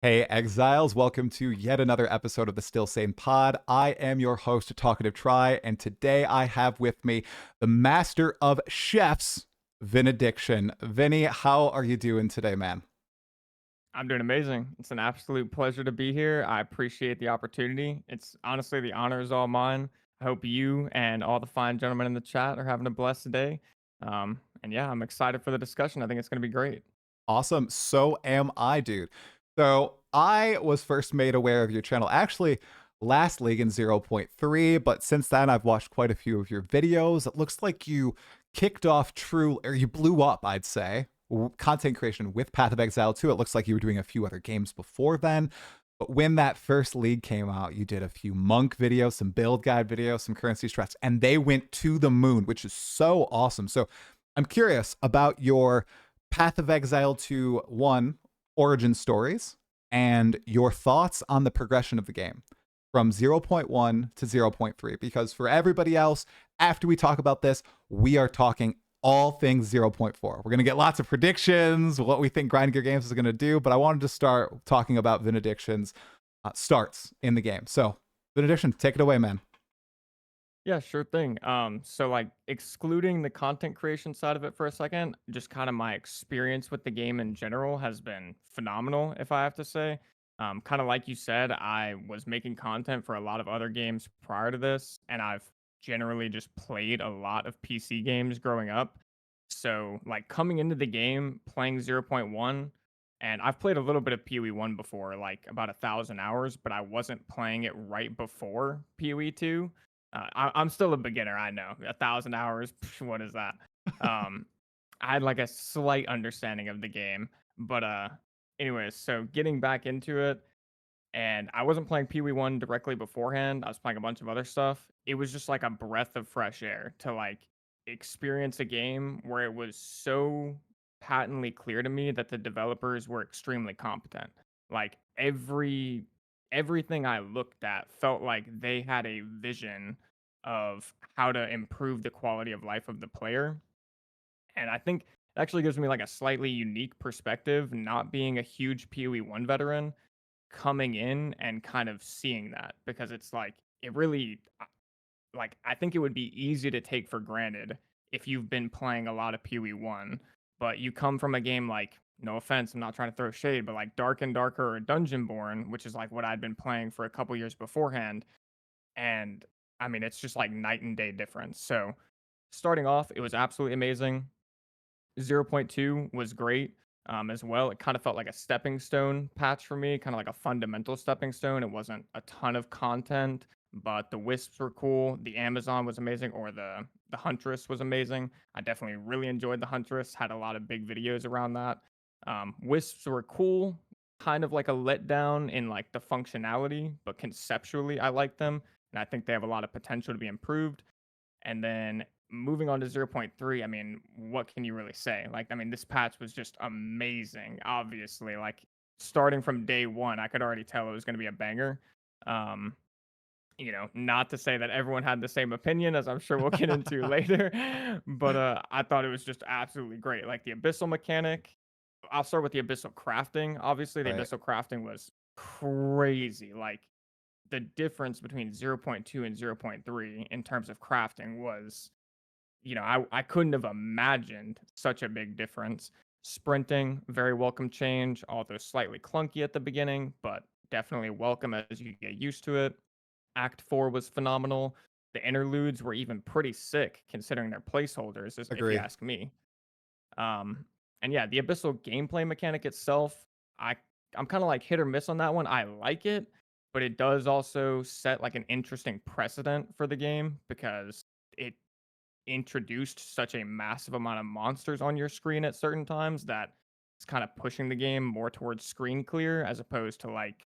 Hey, Exiles, welcome to yet another episode of the Still Sane Pod. I am your host, Talkative Try, and today I have with me the master of chefs, Vinidiction. Vinny, how are you doing today, man? I'm doing amazing. It's an absolute pleasure to be here. I appreciate the opportunity. It's honestly the honor is all mine. I hope you and all the fine gentlemen in the chat are having a blessed day. And yeah, I'm excited for the discussion. I think it's going to be great. Awesome. So am I, dude. So I was first made aware of your channel actually last league in 0.3, but since then I've watched quite a few of your videos. It looks like you kicked off or you blew up, I'd say, content creation with Path of Exile too. It looks like you were doing a few other games before then. But when that first league came out, you did a few monk videos, some build guide videos, some currency strats, and they went to the moon, which is so awesome. So I'm curious about your Path of Exile to one origin stories and your thoughts on the progression of the game from 0.1 to 0.3. Because for everybody else, after we talk about this, we are talking all things 0.4. We're going to get lots of predictions, what we think Grind Gear Games is going to do, but I wanted to start talking about Vinediction's starts in the game. So, Vinediction, take it away, man. Yeah, sure thing. So like excluding the content creation side of it for a second, just kind of my experience with the game in general has been phenomenal, if I have to say. Kind of like you said, I was making content for a lot of other games prior to this, and I've generally just played a lot of PC games growing up. So like coming into the game, playing 0.1, and I've played a little bit of PoE 1 before, like about 1,000 hours, but I wasn't playing it right before PoE 2. I'm still a beginner, I know. 1,000 hours, what is that? Um, I had like a slight understanding of the game, but anyways, so getting back into it, and I wasn't playing Pee Wee One directly beforehand. I was playing a bunch of other stuff. It was just like a breath of fresh air to like experience a game where it was so patently clear to me that the developers were extremely competent. Like everything I looked at felt like they had a vision of how to improve the quality of life of the player. And I think it actually gives me like a slightly unique perspective, not being a huge PoE 1 veteran, coming in and kind of seeing that, because it's like it really like I think it would be easy to take for granted if you've been playing a lot of PoE 1, but you come from a game like, no offense, I'm not trying to throw shade, but like Dark and Darker or Dungeonborn, which is like what I'd been playing for a couple years beforehand, and I mean it's just like night and day difference. So starting off, it was absolutely amazing. Zero point 0.2 was great, as well. It kind of felt like a stepping stone patch for me, kind of like a fundamental stepping stone. It wasn't a ton of content, but the wisps were cool. The Amazon was amazing, or the Huntress was amazing. I definitely really enjoyed the Huntress. Had a lot of big videos around that. Wisps were cool, kind of like a letdown in like the functionality, but conceptually I like them, and I think they have a lot of potential to be improved. And then moving on to zero point 0.3, I mean, what can you really say? Like, I mean, this patch was just amazing, obviously. Like, starting from day one, I could already tell it was going to be a banger. Um, not to say that everyone had the same opinion, as I'm sure we'll get into later, but I thought it was just absolutely great. Like, the abyssal mechanic, I'll start with the abyssal crafting. Obviously, the Right. abyssal crafting was crazy. Like, the difference between zero point 0.2 and zero point 0.3 in terms of crafting was, I couldn't have imagined such a big difference. Sprinting, very welcome change, although slightly clunky at the beginning, but definitely welcome as you get used to it. Act 4 was phenomenal. The interludes were even pretty sick considering their placeholders, if you Agree. ask me. Um, and yeah, the abyssal gameplay mechanic itself, I I'm kind of like hit or miss on that one. I like it, but it does also set like an interesting precedent for the game because it introduced such a massive amount of monsters on your screen at certain times that it's kind of pushing the game more towards screen clear as opposed to like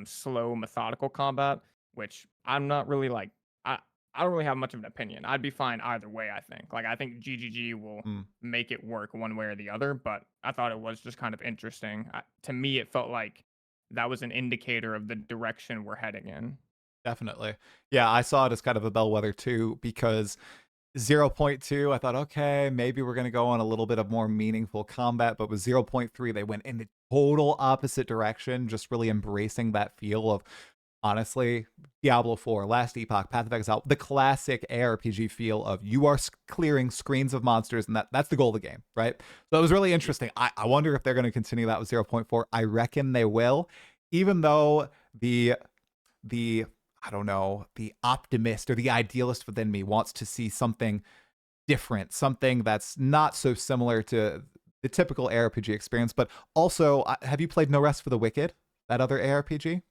slow methodical combat, which I'm not really like. I I don't really have much of an opinion. I'd be fine either way. I think. Like I think GGG will Mm. make it work one way or the other. But I thought it was just kind of interesting. To me, it felt like that was an indicator of the direction we're heading in. Definitely. Yeah, I saw it as kind of a bellwether too, because zero point 0.2, I thought, okay, maybe we're going to go on a little bit of more meaningful combat. But with zero point 0.3, they went in the total opposite direction, just really embracing that feel of, honestly, Diablo 4, Last Epoch, Path of Exile, the classic ARPG feel of you are clearing screens of monsters, and that's the goal of the game, right? So it was really Yeah. interesting. I wonder if they're going to continue that with 0.4. I reckon they will, even though the I don't know, the optimist or the idealist within me wants to see something different, something that's not so similar to the typical ARPG experience. But also, have you played No Rest for the Wicked, that other ARPG?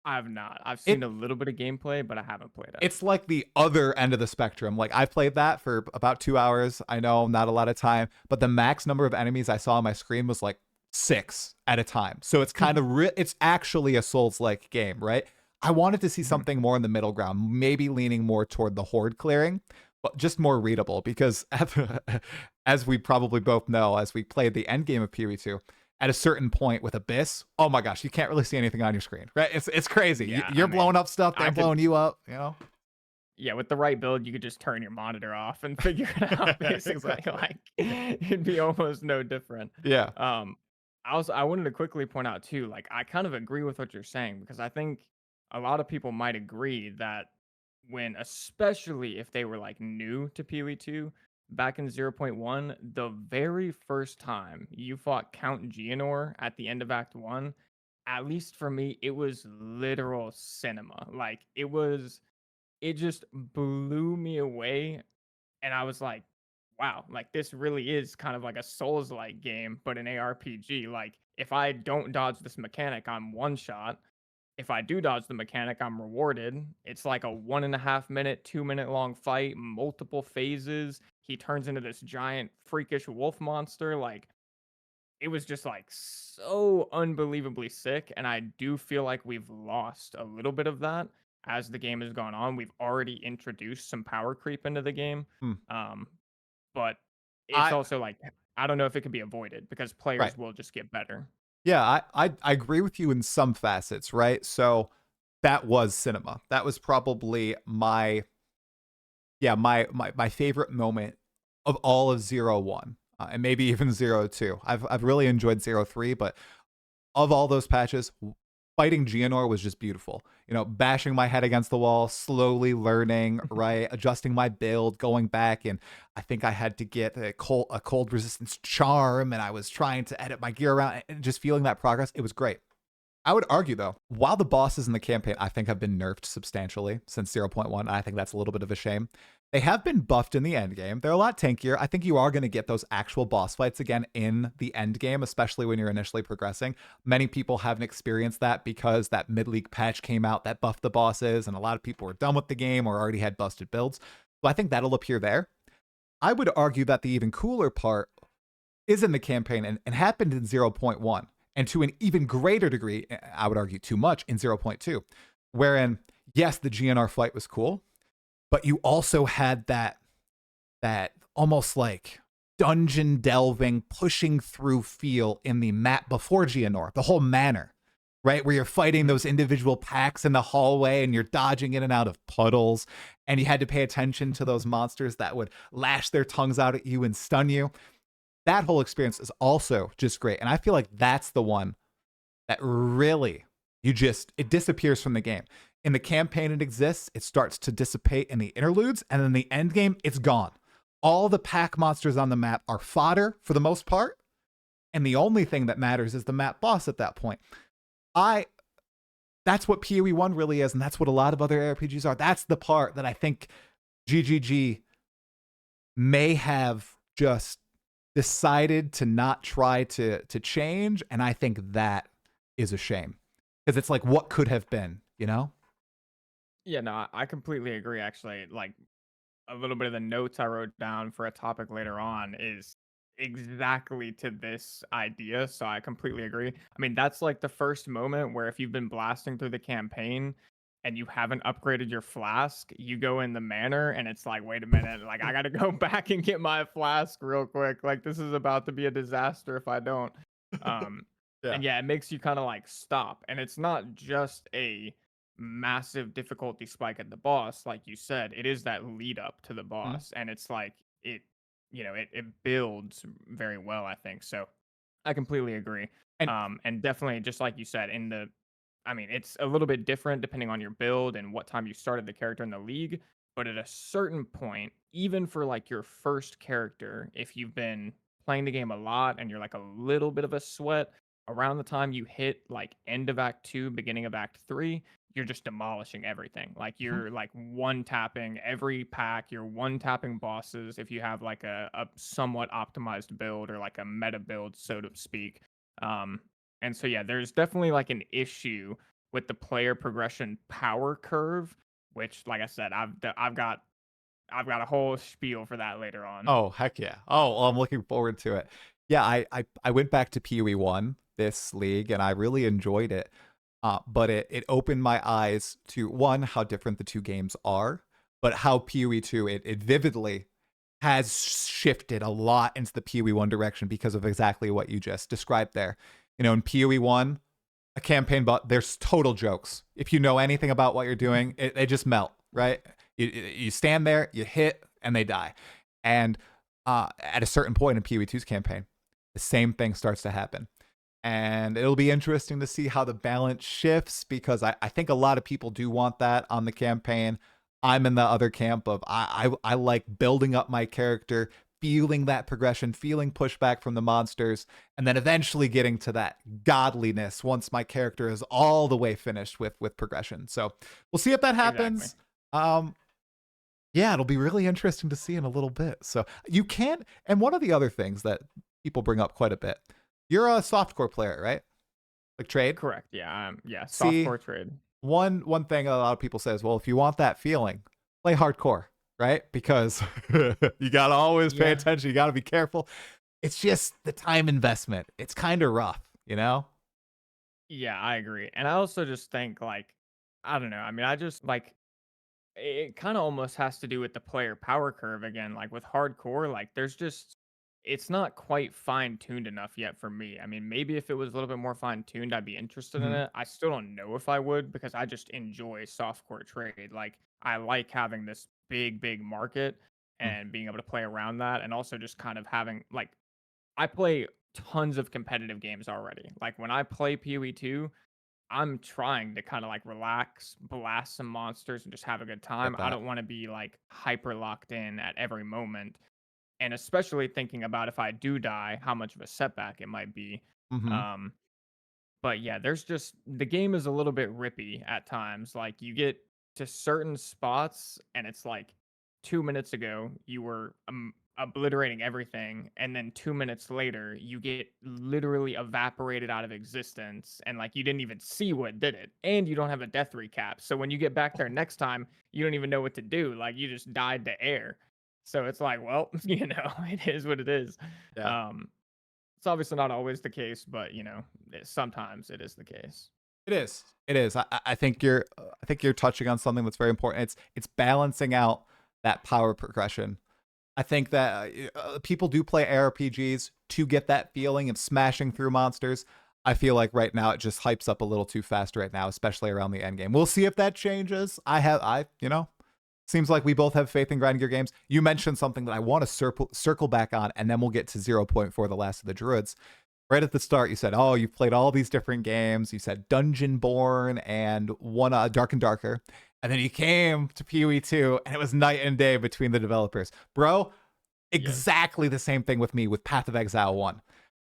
I have not. I've seen It a little bit of gameplay, but I haven't played it. it's like the other end of the spectrum. Like I played that for about 2 hours. I know not a lot of time, but the max number of enemies I saw on my screen was like 6 at a time. So it's kind of it's actually a Souls-like game, right? I wanted to see Mhm. something more in the middle ground, maybe leaning more toward the horde clearing, but just more readable because as we probably both know, as we played the end game of PoE2, at a certain point with Abyss, oh my gosh, you can't really see anything on your screen, right? It's crazy. Yeah, I You're mean, blowing up stuff, they're I could blowing you up, you know? yeah, with the right build, you could just turn your monitor off and figure it out basically, Exactly. like, it'd be almost no different. Yeah. Um, I wanted to quickly point out too, like, I kind of agree with what you're saying because I think a lot of people might agree that when especially if they were, like, new to PoE2 back in 0.1, the very first time you fought Count Geonor at the end of Act 1, at least for me, it was literal cinema. Like, it just blew me away, and I was like, "Wow, like, this really is kind of like a Souls-like game, but an ARPG." Like, if I don't dodge this mechanic, I'm one shot. If I do dodge the mechanic, I'm rewarded. It's like a 1.5 minute, 2-minute long fight, multiple phases. He turns into this giant freakish wolf monster, like, it was just, like, so unbelievably sick, and I do feel like we've lost a little bit of that as the game has gone on. We've already introduced some power creep into the game, Hmm. um, but it's I also, like, I don't know if it can be avoided because right. players will just get better. Yeah, I agree with you in some facets, right? So that was cinema. That was probably my yeah, my favorite moment of all of 0.1. And maybe even 0.2. I've really enjoyed 0.3, but of all those patches, fighting Geonor was just beautiful. You know, bashing my head against the wall, slowly learning, right, adjusting my build, going back, and I think I had to get a cold resistance charm, and I was trying to edit my gear around, and just feeling that progress. It was great. I would argue though, while the bosses in the campaign I think have been nerfed substantially since 0.1, I think that's a little bit of a shame. They have been buffed in the end game. They're a lot tankier. I think you are going to get those actual boss fights again in the end game, especially when you're initially progressing. Many people haven't experienced that because that mid-league patch came out that buffed the bosses, and a lot of people were done with the game or already had busted builds. So I think that'll appear there. I would argue that the even cooler part is in the campaign and happened in 0.1, and to an even greater degree, I would argue too much, in 0.2, wherein, yes, the GNR fight was cool, but you also had that almost like dungeon delving, pushing through feel in the map before GNR, the whole manor, right? Where you're fighting Mhm. those individual packs in the hallway and you're dodging in and out of puddles, and you had to pay attention to those monsters that would lash their tongues out at you and stun you. That whole experience is also just great. And I feel like that's the one that really it disappears from the game. In the campaign, it exists, it starts to dissipate in the interludes, and then the end game, it's gone. All the pack monsters on the map are fodder for the most part, and the only thing that matters is the map boss at that point. I That's what PoE1 really is, and that's what a lot of other RPGs are. That's the part that I think GGG may have just decided to not try to change, and I think that is a shame because it's like what could have been, you know? Yeah, no, I completely agree, actually, like, a little bit of the notes I wrote down for a topic later on is exactly to this idea. So I completely agree. I mean, that's like the first moment where if you've been blasting through the campaign and you haven't upgraded your flask, you go in the manor and it's like, wait a minute, like I gotta go back and get my flask real quick. Like this is about to be a disaster if I don't. Um, Yeah. and yeah, it makes you kind of like stop. And it's not just a massive difficulty spike at the boss, like you said, it is that lead up to the Mhm. boss, and it's like it builds very well, I think. So I completely agree. And And definitely, just like you said, I mean, it's a little bit different depending on your build and what time you started the character in the league. But at a certain point, even for like your first character, if you've been playing the game a lot and you're like a little bit of a sweat, around the time you hit like end of Act 2, beginning of Act 3, you're just demolishing everything. Like Mhm. you're like one tapping every pack, you're one tapping bosses if you have like a somewhat optimized build or like a meta build, so to speak. Um, and so yeah, there's definitely like an issue with the player progression power curve, which like I said, I've got a whole spiel for that later on. Oh, heck yeah. Oh, well, I'm looking forward to it. Yeah, I went back to PoE 1 this league and I really enjoyed it. But it opened my eyes to one, how different the two games are, but how PoE 2 it vividly has shifted a lot into the PoE 1 direction because of exactly what you just described there. You know, in PoE 1, a campaign, but there's total jokes. If you know anything about what you're doing, they just melt, right? You stand there, you hit, and they die. And at a certain point in PoE2's campaign, the same thing starts to happen. And it'll be interesting to see how the balance shifts because I think a lot of people do want that on the campaign. I'm in the other camp of I like building up my character, feeling that progression, feeling pushback from the monsters, and then eventually getting to that godliness once my character is all the way finished with progression. So we'll see if that Exactly. happens. Yeah, it'll be really interesting to see in a little bit. So you can't. And one of the other things that people bring up quite a bit, you're a softcore player, right? Like trade. Correct. Yeah. Yeah. See, Softcore trade. one thing a lot of people says, well, if you want that feeling, play hardcore, right? Because you gotta always pay Yeah. attention. You gotta be careful. It's just the time investment. It's kind of rough, you know? Yeah, I agree. And I also just think like I don't know. I mean, I just like it kind of almost has to do with the player power curve again. Like with hardcore, like there's just it's not quite fine tuned enough yet for me. I mean, maybe if it was a little bit more fine tuned, I'd be interested in Mm-hmm. it. I still don't know if I would because I just enjoy softcore trade. Like I like having this big market and being able to play around that, and also just kind of having like I play tons of competitive games already. Like when I play PoE 2, I'm trying to kind of like relax, blast some monsters, and just have a good time. Get I that. don't want to be like hyper locked in at every moment. And especially thinking about if I do die, how much of a setback it might be. Mm-hmm. Um, but yeah, there's just the game is a little bit rippy at times. Like you get to certain spots and it's like 2 minutes ago you were obliterating everything, and then 2 minutes later you get literally evaporated out of existence, and like you didn't even see what did it, and you don't have a death recap. So when you get back there next time, you don't even know what to do. Like you just died to air. So it's like, well, it is what it is. Yeah. Um, it's obviously not always the case, but sometimes it is the case. It is. It is. I think you're touching on something that's very important. It's balancing out that power progression. I think that people do play ARPGs to get that feeling of smashing through monsters. I feel like right now it just hypes up a little too fast right now, especially around the end game. We'll see if that changes. Seems like we both have faith in grinding your games. You mentioned something that I want to circle back on, and then we'll get to 0.4, the last of the Druids. Right at the start, you said, oh, you've played all these different games. You said Dungeonborn and one Dark and Darker. And then you came to PoE 2, and it was night and day between the developers. Bro, Yes. exactly the same thing with me with Path of Exile 1.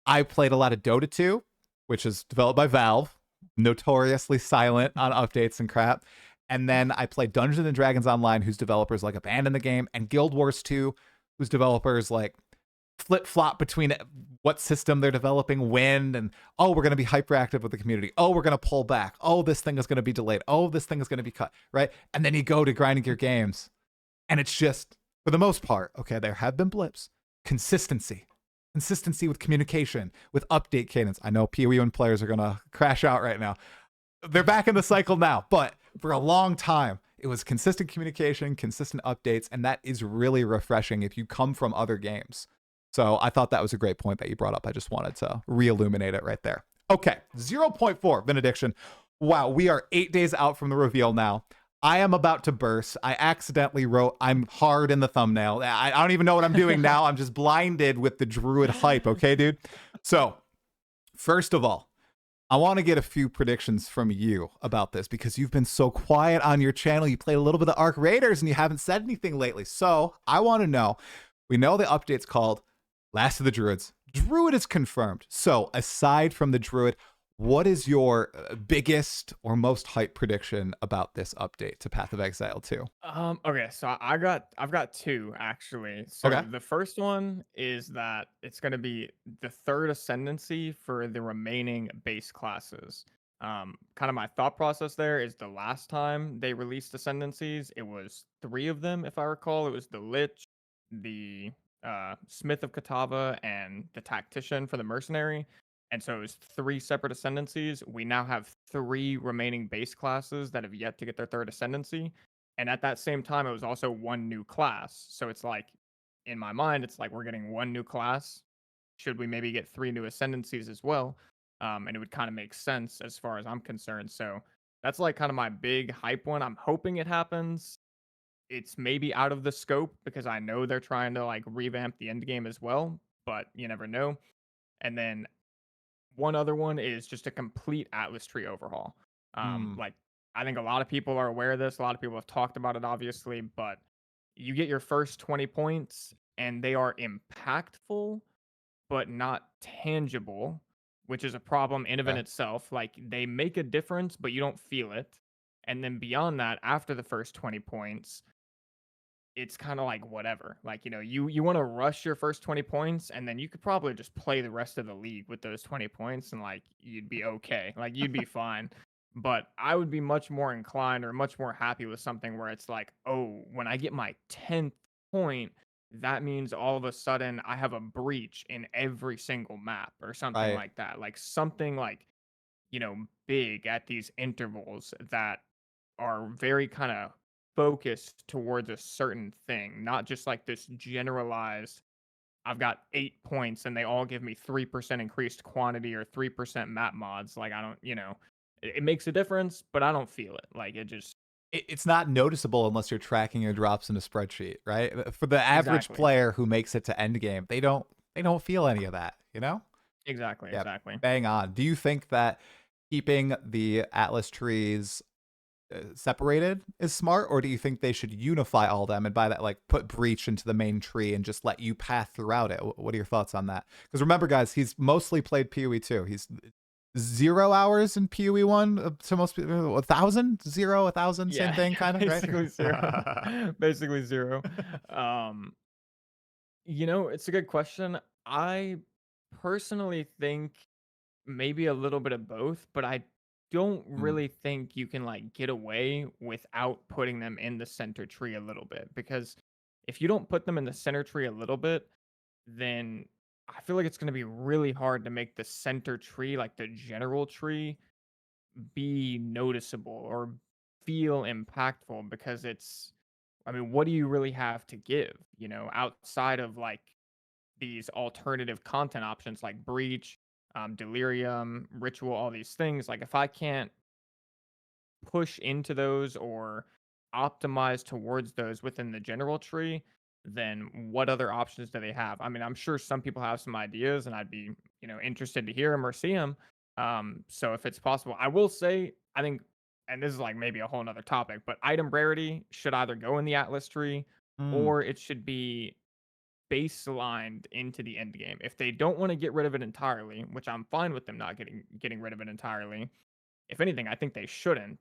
I played a lot of Dota 2, which is developed by Valve, notoriously silent on updates and crap. And then I played Dungeons and Dragons Online, whose developers like abandoned the game, and Guild Wars 2, whose developers like flip flop between what system they're developing when, and oh, we're going to be hyperactive with the community. Oh, we're going to pull back. Oh, this thing is going to be delayed. Oh, this thing is going to be cut, right? And then you go to grinding your games, and it's just, for the most part, okay, there have been blips. Consistency with communication, with update cadence. I know PoE1 players are going to crash out right now. They're back in the cycle now, but for a long time, it was consistent communication, consistent updates, and that is really refreshing if you come from other games. So I thought that was a great point that you brought up. I just wanted to re-illuminate it right there. Okay, 0.4, Vinidiction. Wow, we are 8 days out from the reveal now. I am about to burst. I accidentally wrote I'm hard in the thumbnail. I don't even know what I'm doing now. I'm just blinded with the Druid hype, okay, dude? So, first of all, I want to get a few predictions from you about this because you've been so quiet on your channel. You played a little bit of Arc Raiders and you haven't said anything lately. So, I want to know, we know the update's called Last of the Druids. Druid is confirmed. So, aside from the Druid, what is your biggest or most hype prediction about this update to Path of Exile 2? Okay, so I've got two actually. Okay. So the first one is that it's gonna be the third ascendancy for the remaining base classes. Kind of my thought process there is the last time they released ascendancies, it was three of them, if I recall. It was the Lich, the Smith of Katava, and the Tactician for the Mercenary. And so it was three separate ascendancies. We now have three remaining base classes that have yet to get their third ascendancy. And at that same time, it was also one new class. So it's like, in my mind, it's like we're getting one new class. Should we maybe get three new ascendancies as well? And it would kind of make sense as far as I'm concerned. So that's like kind of my big hype one. I'm hoping it happens. It's maybe out of the scope because I know they're trying to like revamp the end game as well, but you never know. And then one other one is just a complete Atlas tree overhaul. Hmm. Like I think a lot of people are aware of this. A lot of people have talked about it, obviously, but you get your first 20 points and they are impactful, but not tangible, which is a problem in of in Okay. itself. Like they make a difference, but you don't feel it. And then beyond that, after the first 20 points, it's kind of like whatever. Like, you want to rush your first 20 points and then you could probably just play the rest of the league with those 20 points and like you'd be okay. Like you'd be fine. But I would be much more inclined or much more happy with something where it's like, "Oh, when I get my 10th point, that means all of a sudden I have a breach in every single map or something Right. like that." Like something like, big at these intervals that are very kind of focused towards a certain thing, not just like this generalized, I've got 8 points and they all give me 3% increased quantity or 3% map mods. Like, I don't, it makes a difference, but I don't feel it. Like, it just, It's not noticeable unless you're tracking your drops in a spreadsheet, right? For the average exactly. player who makes it to endgame, they don't feel any of that, you know? Exactly. Yeah, Exactly. bang on. Do you think that keeping the Atlas trees separated is smart, or do you think they should unify all of them and by that like put breach into the main tree and just let you path throughout it? What are your thoughts on that? Because remember, guys, he's mostly played PoE 2. He's 0 hours in PoE 1 to most people. 1,000, 0, 1,000, same Yeah. thing, kind of, right? Basically zero. Basically zero. Um, it's a good question. I personally think maybe a little bit of both, but I don't Hmm. really think you can like get away without putting them in the center tree a little bit because if you don't put them in the center tree a little bit, then I feel like it's going to be really hard to make the center tree, like the general tree, be noticeable or feel impactful because I mean, what do you really have to give, outside of like these alternative content options like Breach, Delirium, Ritual, all these things. Like, if I can't push into those or optimize towards those within the general tree, then what other options do they have? I mean, I'm sure some people have some ideas, and I'd be, interested to hear them or see them. So if it's possible, I will say, I think, and this is like maybe a whole nother topic, but item rarity should either go in the Atlas tree Mm, or it should be baselined into the end game. If they don't want to get rid of it entirely, which I'm fine with them not getting rid of it entirely. If anything, I think they shouldn't.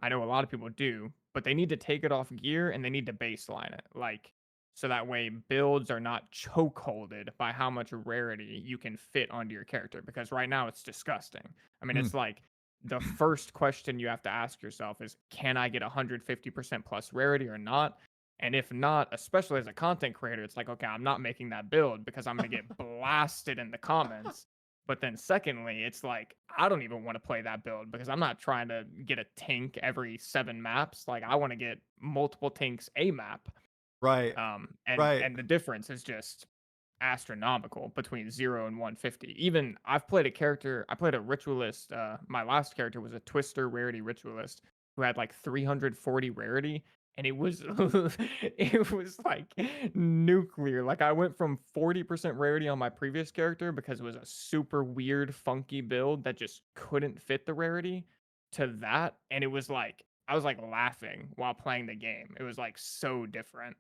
I know a lot of people do, but they need to take it off gear and they need to baseline it. Like so that way builds are not chokeholded by how much rarity you can fit onto your character because right now it's disgusting. I mean, mm. it's like the first question you have to ask yourself is can I get 150% plus rarity or not? And if not, especially as a content creator, it's like, okay, I'm not making that build because I'm going to get blasted in the comments. But then, secondly, it's like, I don't even want to play that build because I'm not trying to get a tink every 7 maps. Like, I want to get multiple tinks a map. Right, And right. the difference is just astronomical between 0 and 150. Even I've played a character, I played a ritualist. My last character was a twister rarity ritualist who had like 340 rarity, and it was it was like nuclear. Like I went from 40% rarity on my previous character because it was a super weird funky build that just couldn't fit the rarity, to that, and it was like I was like laughing while playing the game. It was like so different.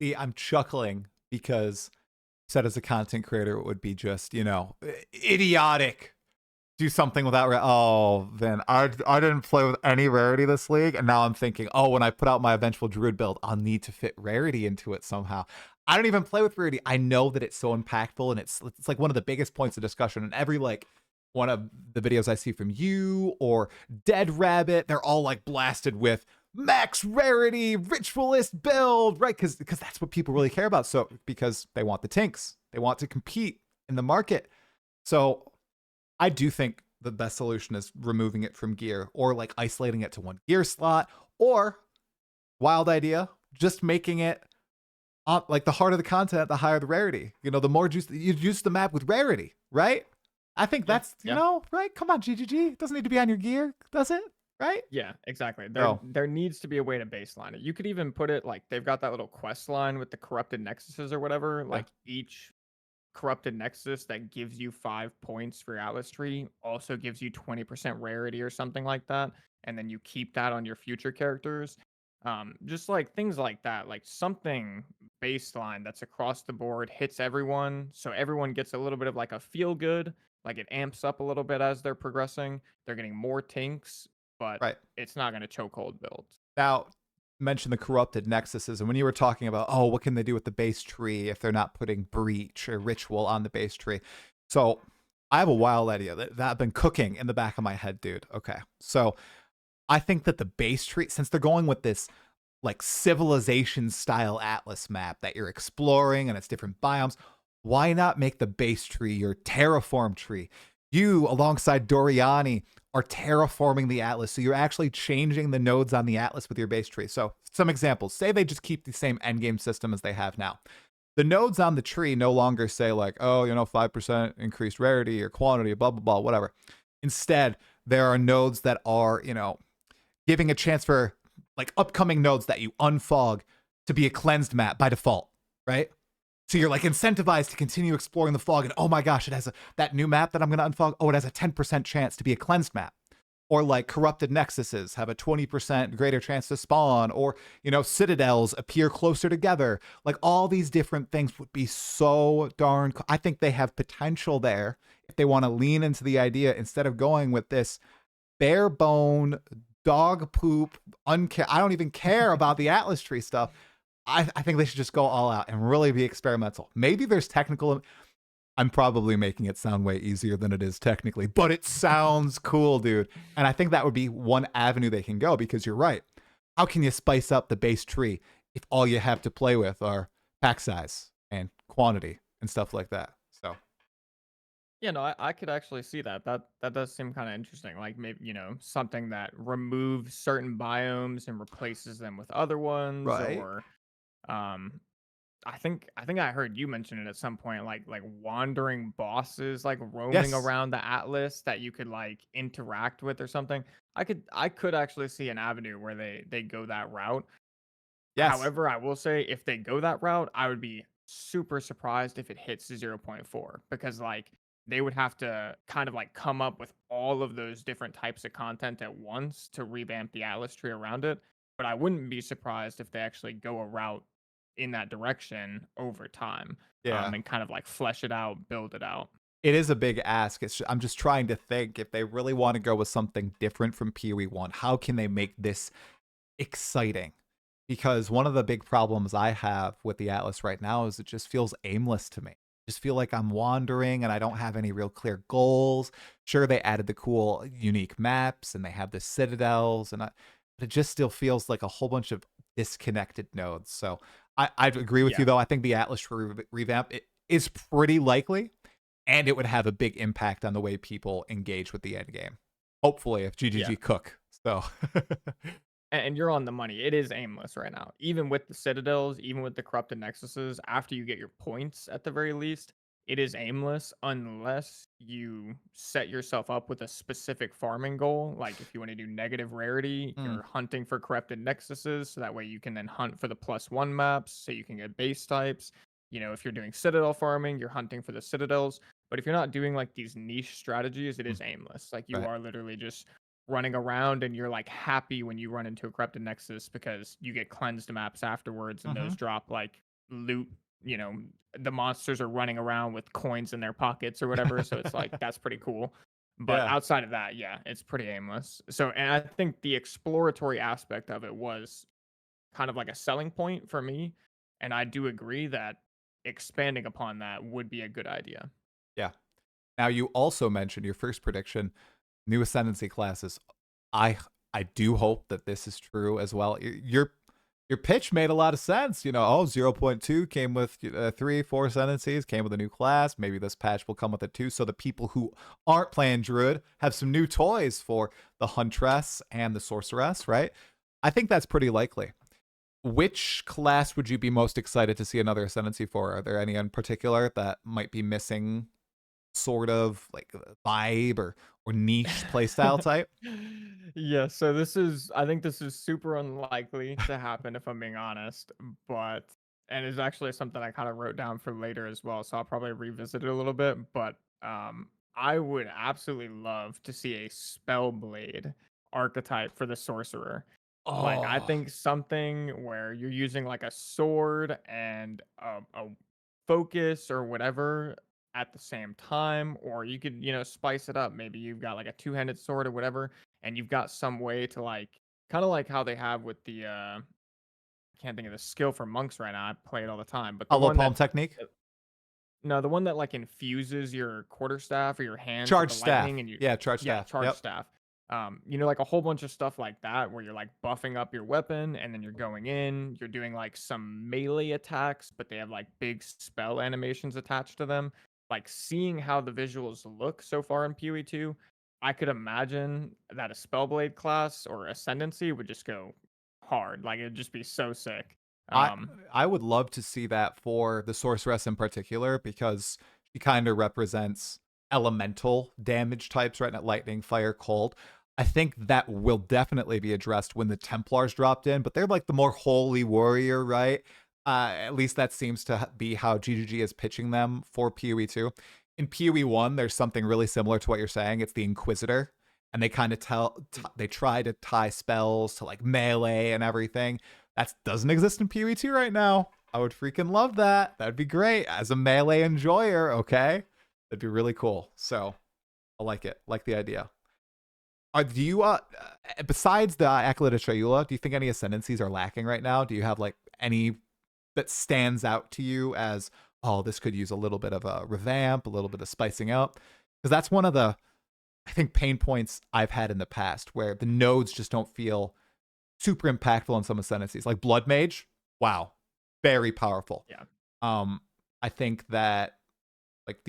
See, I'm chuckling because said as a content creator, it would be just, idiotic. Do something without oh, then I didn't play with any rarity this league, and now I'm thinking, oh, when I put out my eventual druid build, I'll need to fit rarity into it somehow. I don't even play with rarity. I know that it's so impactful, and it's like one of the biggest points of discussion in every like one of the videos I see from you or Dead Rabbit. They're all like blasted with max rarity ritualist build, right? Because that's what people really care about. So because they want the tinks, they want to compete in the market. So I do think the best solution is removing it from gear or like isolating it to one gear slot, or wild idea, just making it like the harder the content, the higher the rarity. The more juice you juice the map with rarity, right? I think Yeah, that's, yeah. right? Come on, GGG. It doesn't need to be on your gear, does it? Right? Yeah, exactly. Oh, There needs to be a way to baseline it. You could even put it like they've got that little quest line with the corrupted nexuses or whatever. yeah. Like each corrupted nexus that gives you 5 points for your Atlas tree also gives you 20% rarity or something like that. And then you keep that on your future characters. Just like things like that, like something baseline that's across the board, hits everyone. So everyone gets a little bit of like a feel good, like it amps up a little bit as they're progressing. They're getting more tinks, but Right. it's not going to chokehold builds. Now, mention the corrupted nexuses, and when you were talking about, oh, what can they do with the base tree if they're not putting breach or ritual on the base tree? So I have a wild idea that I've been cooking in the back of my head, dude. Okay. So I think that the base tree, since they're going with this like civilization style atlas map that you're exploring and it's different biomes, why not make the base tree your terraform tree? You, alongside Doriani, are terraforming the atlas. So you're actually changing the nodes on the atlas with your base tree. So some examples, say they just keep the same endgame system as they have now. The nodes on the tree no longer say like, oh, 5% increased rarity or quantity, blah, blah, blah, whatever. Instead, there are nodes that are, giving a chance for like upcoming nodes that you unfog to be a cleansed map by default, right? So you're like incentivized to continue exploring the fog, and oh my gosh, it has that new map that I'm gonna unfog. Oh, it has a 10% chance to be a cleansed map. Or like corrupted nexuses have a 20% greater chance to spawn, or citadels appear closer together. Like all these different things would be so darn I think they have potential there if they want to lean into the idea instead of going with this bare bone dog poop I don't even care about the Atlas tree stuff. I think they should just go all out and really be experimental. Maybe there's technical. I'm probably making it sound way easier than it is technically, but it sounds cool, dude. And I think that would be one avenue they can go, because you're right. How can you spice up the base tree if all you have to play with are pack size and quantity and stuff like that? So Yeah, no, I could actually see that. That does seem kind of interesting. Like maybe, something that removes certain biomes and replaces them with other ones, right. or um I think I heard you mention it at some point, like wandering bosses like roaming Yes. around the atlas that you could like interact with or something. I could actually see an avenue where they go that route. Yes. However, I will say if they go that route, I would be super surprised if it hits 0 0.4, because like they would have to kind of like come up with all of those different types of content at once to revamp the Atlas tree around it. But I wouldn't be surprised if they actually go a route in that direction over time, Yeah. and kind of like flesh it out, build it out. It is a big ask. I'm just trying to think, if they really want to go with something different from PoE1, how can they make this exciting? Because one of the big problems I have with the Atlas right now is it just feels aimless to me. I just feel like I'm wandering and I don't have any real clear goals. Sure, they added the cool, unique maps and they have the citadels, but it just still feels like a whole bunch of disconnected nodes. So I'd agree with you, Yeah. though. I think the Atlas revamp it is pretty likely, and it would have a big impact on the way people engage with the end game. Hopefully, if Yeah. GGG cook. So And you're on the money. It is aimless right now. Even with the citadels, even with the corrupted nexuses, after you get your points at the very least, it is aimless unless you set yourself up with a specific farming goal. Like if you want to do negative rarity, Mm, you're hunting for corrupted nexuses. So that way you can then hunt for the +1 maps so you can get base types. If you're doing citadel farming, you're hunting for the citadels. But if you're not doing like these niche strategies, it mm, is aimless. Like you right. are literally just running around and you're like happy when you run into a corrupted nexus because you get cleansed maps afterwards and Hmm. those drop like loot. The monsters are running around with coins in their pockets or whatever, so it's like that's pretty cool. But Yeah. outside of that, yeah, it's pretty aimless. So, and I think the exploratory aspect of it was kind of like a selling point for me, and I do agree that expanding upon that would be a good idea. Yeah. Now you also mentioned your first prediction, new ascendancy classes. I I do hope that this is true as well. Your pitch made a lot of sense. Oh, 0.2 came with 3, 4 ascendancies, came with a new class. Maybe this patch will come with it too. So the people who aren't playing Druid have some new toys for the Huntress and the Sorceress, right? I think that's pretty likely. Which class would you be most excited to see another ascendancy for? Are there any in particular that might be missing sort of like vibe or niche playstyle type? Yeah, so I think this is super unlikely to happen if I'm being honest, but and it's actually something I kind of wrote down for later as well, so I'll probably revisit it a little bit, but I would absolutely love to see a Spellblade archetype for the sorcerer. Like I Oh, think something where you're using like a sword and a focus or whatever at the same time, or you could, spice it up. Maybe you've got like a two-handed sword or whatever, and you've got some way to like kind of like how they have with the I can't think of the skill for monks right now. I play it all the time, but the hollow one palm that technique, no, the one that like infuses your quarterstaff or your hands with charge the staff. lightning and you Yeah, charge yeah, staff. charge Yep. staff. Like a whole bunch of stuff like that where you're like buffing up your weapon and then you're going in, you're doing like some melee attacks, but they have like big spell animations attached to them. Like seeing how the visuals look so far in PoE 2, I could imagine that a Spellblade class or Ascendancy would just go hard. Like it'd just be so sick. I Um, I would love to see that for the sorceress in particular because she kind of represents elemental damage types, right? Not lightning, fire, cold. I think that will definitely be addressed when the Templars dropped in, but they're like the more holy warrior, right? At least that seems to be how GGG is pitching them for PoE 2. In PoE 1, there's something really similar to what you're saying. It's the Inquisitor, and they kind of they try to tie spells to like melee and everything. That doesn't exist in PoE 2 right now. I would freaking love that. That'd be great as a melee enjoyer. Okay, that'd be really cool. So I like it. Like the idea. Do you besides the Acolyte of Traiula, do you think any ascendancies are lacking right now? Do you have like any that stands out to you as, oh, this could use a little bit of a revamp, a little bit of spicing up? Because that's one of the, I think, pain points I've had in the past where the nodes just don't feel super impactful on some ascendancies. Like Blood Mage, wow, very powerful. yeah. Um, I think that like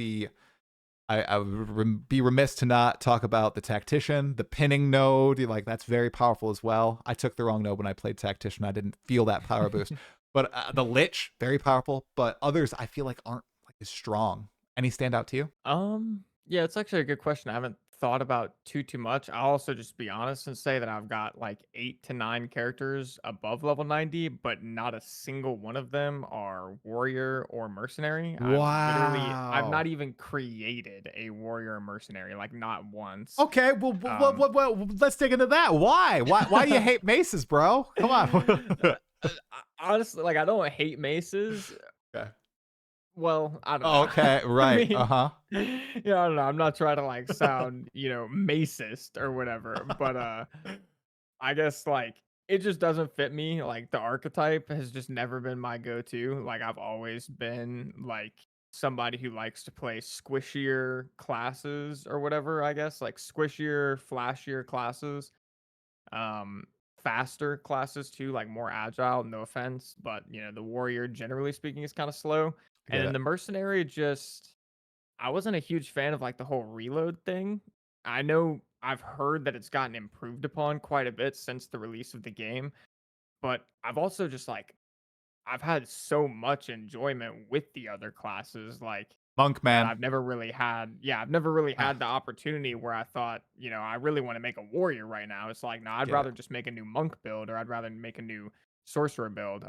I would be remiss to not talk about the Tactician, the pinning node. Like that's very powerful as well. I took the wrong node when I played Tactician. I didn't feel that power boost. But the Lich, very powerful. But others I feel like aren't like as strong. Any stand out to you? Yeah, it's actually a good question. I haven't thought about too much. I'll also just be honest and say that I've got like 8 to 9 characters above level 90, but not a single one of them are warrior or mercenary. I've not Wow. even created a warrior or mercenary, like not once. Okay, Um, let's dig into that. Why? Why do you hate maces, bro? Come on. Honestly, like I don't hate maces. Okay. Well, I don't Oh, know. okay, I right. mean, Uh-huh. yeah, I don't know. I'm not trying to like sound, macist or whatever, but I guess like it just doesn't fit me. Like the archetype has just never been my go-to. Like I've always been like somebody who likes to play squishier classes or whatever, I guess, like squishier, flashier classes. Um Faster classes too, like more agile, no offense, but the warrior generally speaking is kind of slow. I And get then it. the mercenary just I wasn't a huge fan of like the whole reload thing. I know I've heard that it's gotten improved upon quite a bit since the release of the game, but I've also just like I've had so much enjoyment with the other classes, like Monk, that man. I've never really had. Yeah, I've never really Ah, had the opportunity where I thought, I really want to make a warrior right now. It's like, no, I'd get it. rather just make a new monk build, or I'd rather make a new sorcerer build.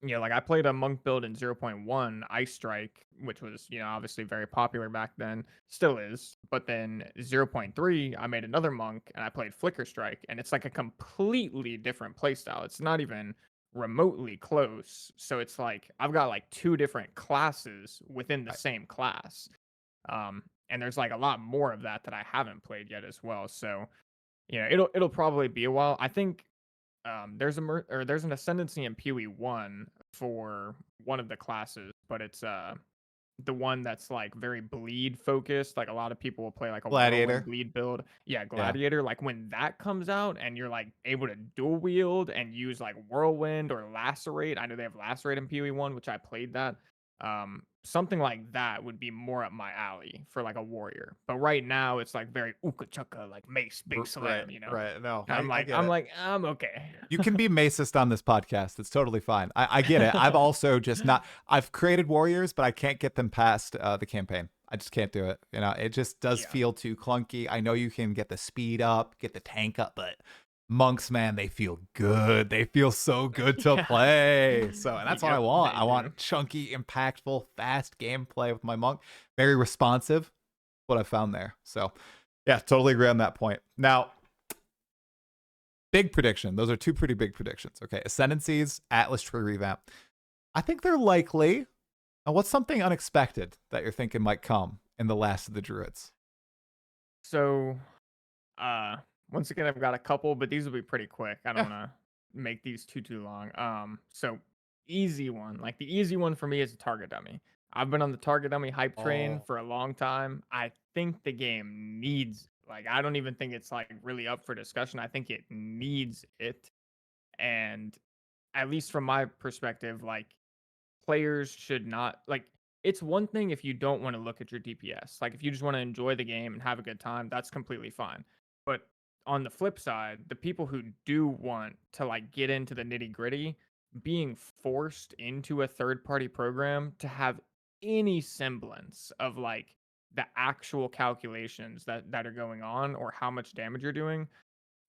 Like I played a monk build in zero point 0.1 Ice Strike, which was, obviously very popular back then, still is. But then zero point 0.3, I made another monk and I played Flicker Strike, and it's like a completely different playstyle. It's not even remotely close. So it's like I've got like two different classes within the Right. same class. And there's like a lot more of that I haven't played yet as well. So, it'll probably be a while. I think there's an ascendancy in PoE 1 for one of the classes, but it's the one that's like very bleed focused. Like a lot of people will play like a whirlwind Gladiator. bleed build. Yeah, Yeah. gladiator. Like when that comes out and you're like able to dual wield and use like whirlwind or lacerate. I know they have lacerate in PoE 1, which I played that. Something like that would be more up my alley for like a warrior. But right now it's like very uka chaka, like mace, big Right. slam. Right. No, I'm I like, get I'm it. like, I'm okay. You can be macist on this podcast. It's totally fine. I get it. I've also just not. I've created warriors, but I can't get them past the campaign. I just can't do it. It just does Yeah. feel too clunky. I know you can get the speed up, get the tank up, but monks, man, they feel good. They feel so good to Yeah. play. So, and that's what I Yep, want. they I do. want chunky, impactful, fast gameplay with my monk. Very responsive. What I found there. So, yeah, totally agree on that point. Now, big prediction. Those are two pretty big predictions. Okay. Ascendancies, Atlas Tree revamp. I think they're likely. Now, what's something unexpected that you're thinking might come in the last of the Druids? So, uh, once again, I've got a couple, but these will be pretty quick. I don't Yeah. want to make these too long. So easy one. Like the easy one for me is a target dummy. I've been on the target dummy hype train Oh, for a long time. I think the game needs, like, I don't even think it's like really up for discussion. I think it needs it. And at least from my perspective, like players should not like it's one thing if you don't want to look at your DPS. Like if you just want to enjoy the game and have a good time, that's completely fine. But on the flip side, the people who do want to like get into the nitty-gritty, being forced into a third-party program to have any semblance of like the actual calculations that are going on or how much damage you're doing,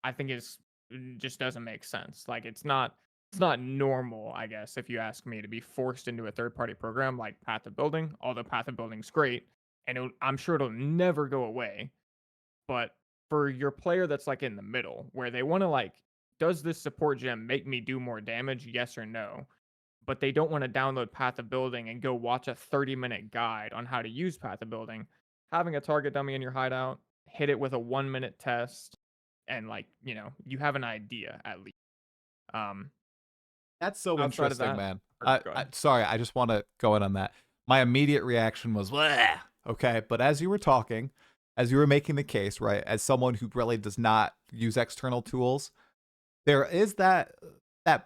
I think is just doesn't make sense. Like it's not normal, I guess, if you ask me, to be forced into a third party program like Path of Building, although Path of Building's great and I'm sure it'll never go away. But for your player that's like in the middle, where they want to like, does this support gem make me do more damage? Yes or no? But they don't want to download Path of Building and go watch a 30-minute guide on how to use Path of Building. Having a target dummy in your hideout, hit it with a 1-minute test, and like, you have an idea at least. Um, that's so outside of interesting, that, man. or go ahead. Sorry, I just want to go in on that. My immediate reaction was, "Bleh." Okay. But as you were talking, as you were making the case, right, as someone who really does not use external tools, there is that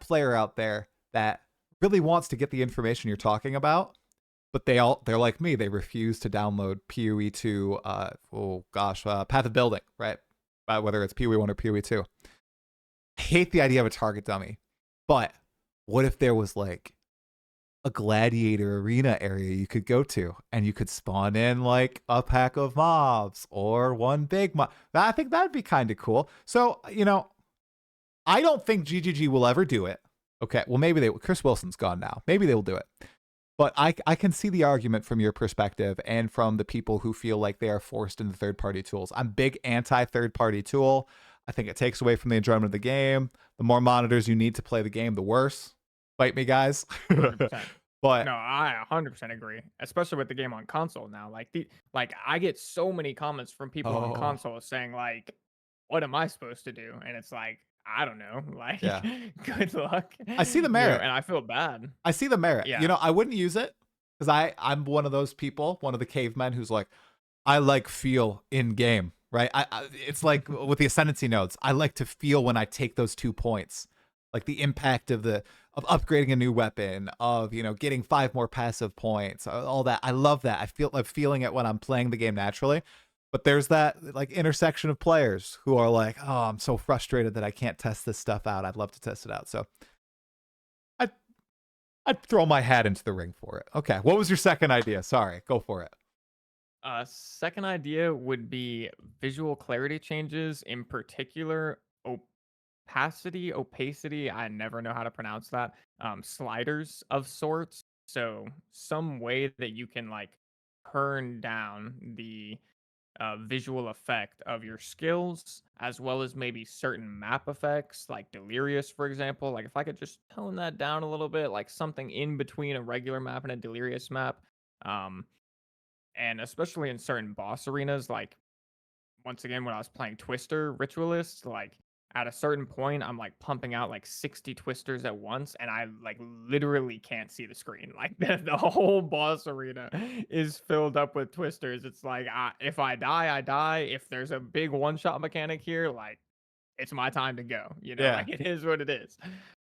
player out there that really wants to get the information you're talking about, but they're like me. They refuse to download PoE2. Path of Building, right? Whether it's PoE1 or PoE2. I hate the idea of a target dummy, but what if there was like a gladiator arena area you could go to and you could spawn in like a pack of mobs or one big mob? I think that'd be kind of cool. So, I don't think GGG will ever do it. Okay, well, maybe they. Chris Wilson's gone now. Maybe they will do it. But I can see the argument from your perspective and from the people who feel like they are forced into third party tools. I'm big anti third party tool. I think it takes away from the enjoyment of the game. The more monitors you need to play the game, the worse. Fight me, guys. 100%. But No, I 100% agree, especially with the game on console now. Like I get so many comments from people on oh console saying like, "What am I supposed to do?" And it's like, I don't know. Like, yeah, good luck. I see the merit. And I feel bad. I see the merit. Yeah. I wouldn't use it because I'm one of those people, one of the cavemen who's like, I like feel in game, right? It's like with the ascendancy nodes. I like to feel when I take those 2 points, like the impact of upgrading a new weapon, of getting 5 more passive points, all that. I love that. I feel like feeling it when I'm playing the game naturally. But there's that like intersection of players who are like, oh, I'm so frustrated that I can't test this stuff out. I'd love to test it out. So I'd, I'd throw my hat into the ring for it. Okay. What was your second idea? Sorry. Go for it. Second idea would be visual clarity changes, in particular opacity. I never know how to pronounce that. Sliders of sorts. So some way that you can like turn down the visual effect of your skills, as well as maybe certain map effects, like Delirious, for example. Like if I could just tone that down a little bit, like something in between a regular map and a Delirious map. Um, and especially in certain boss arenas, like once again, when I was playing Twister Ritualist, like at a certain point, I'm like pumping out like 60 twisters at once, and I like literally can't see the screen. Like the whole boss arena is filled up with twisters. It's like if I die, I die. If there's a big one shot mechanic here, like it's my time to go. You know, Yeah. like it is what it is.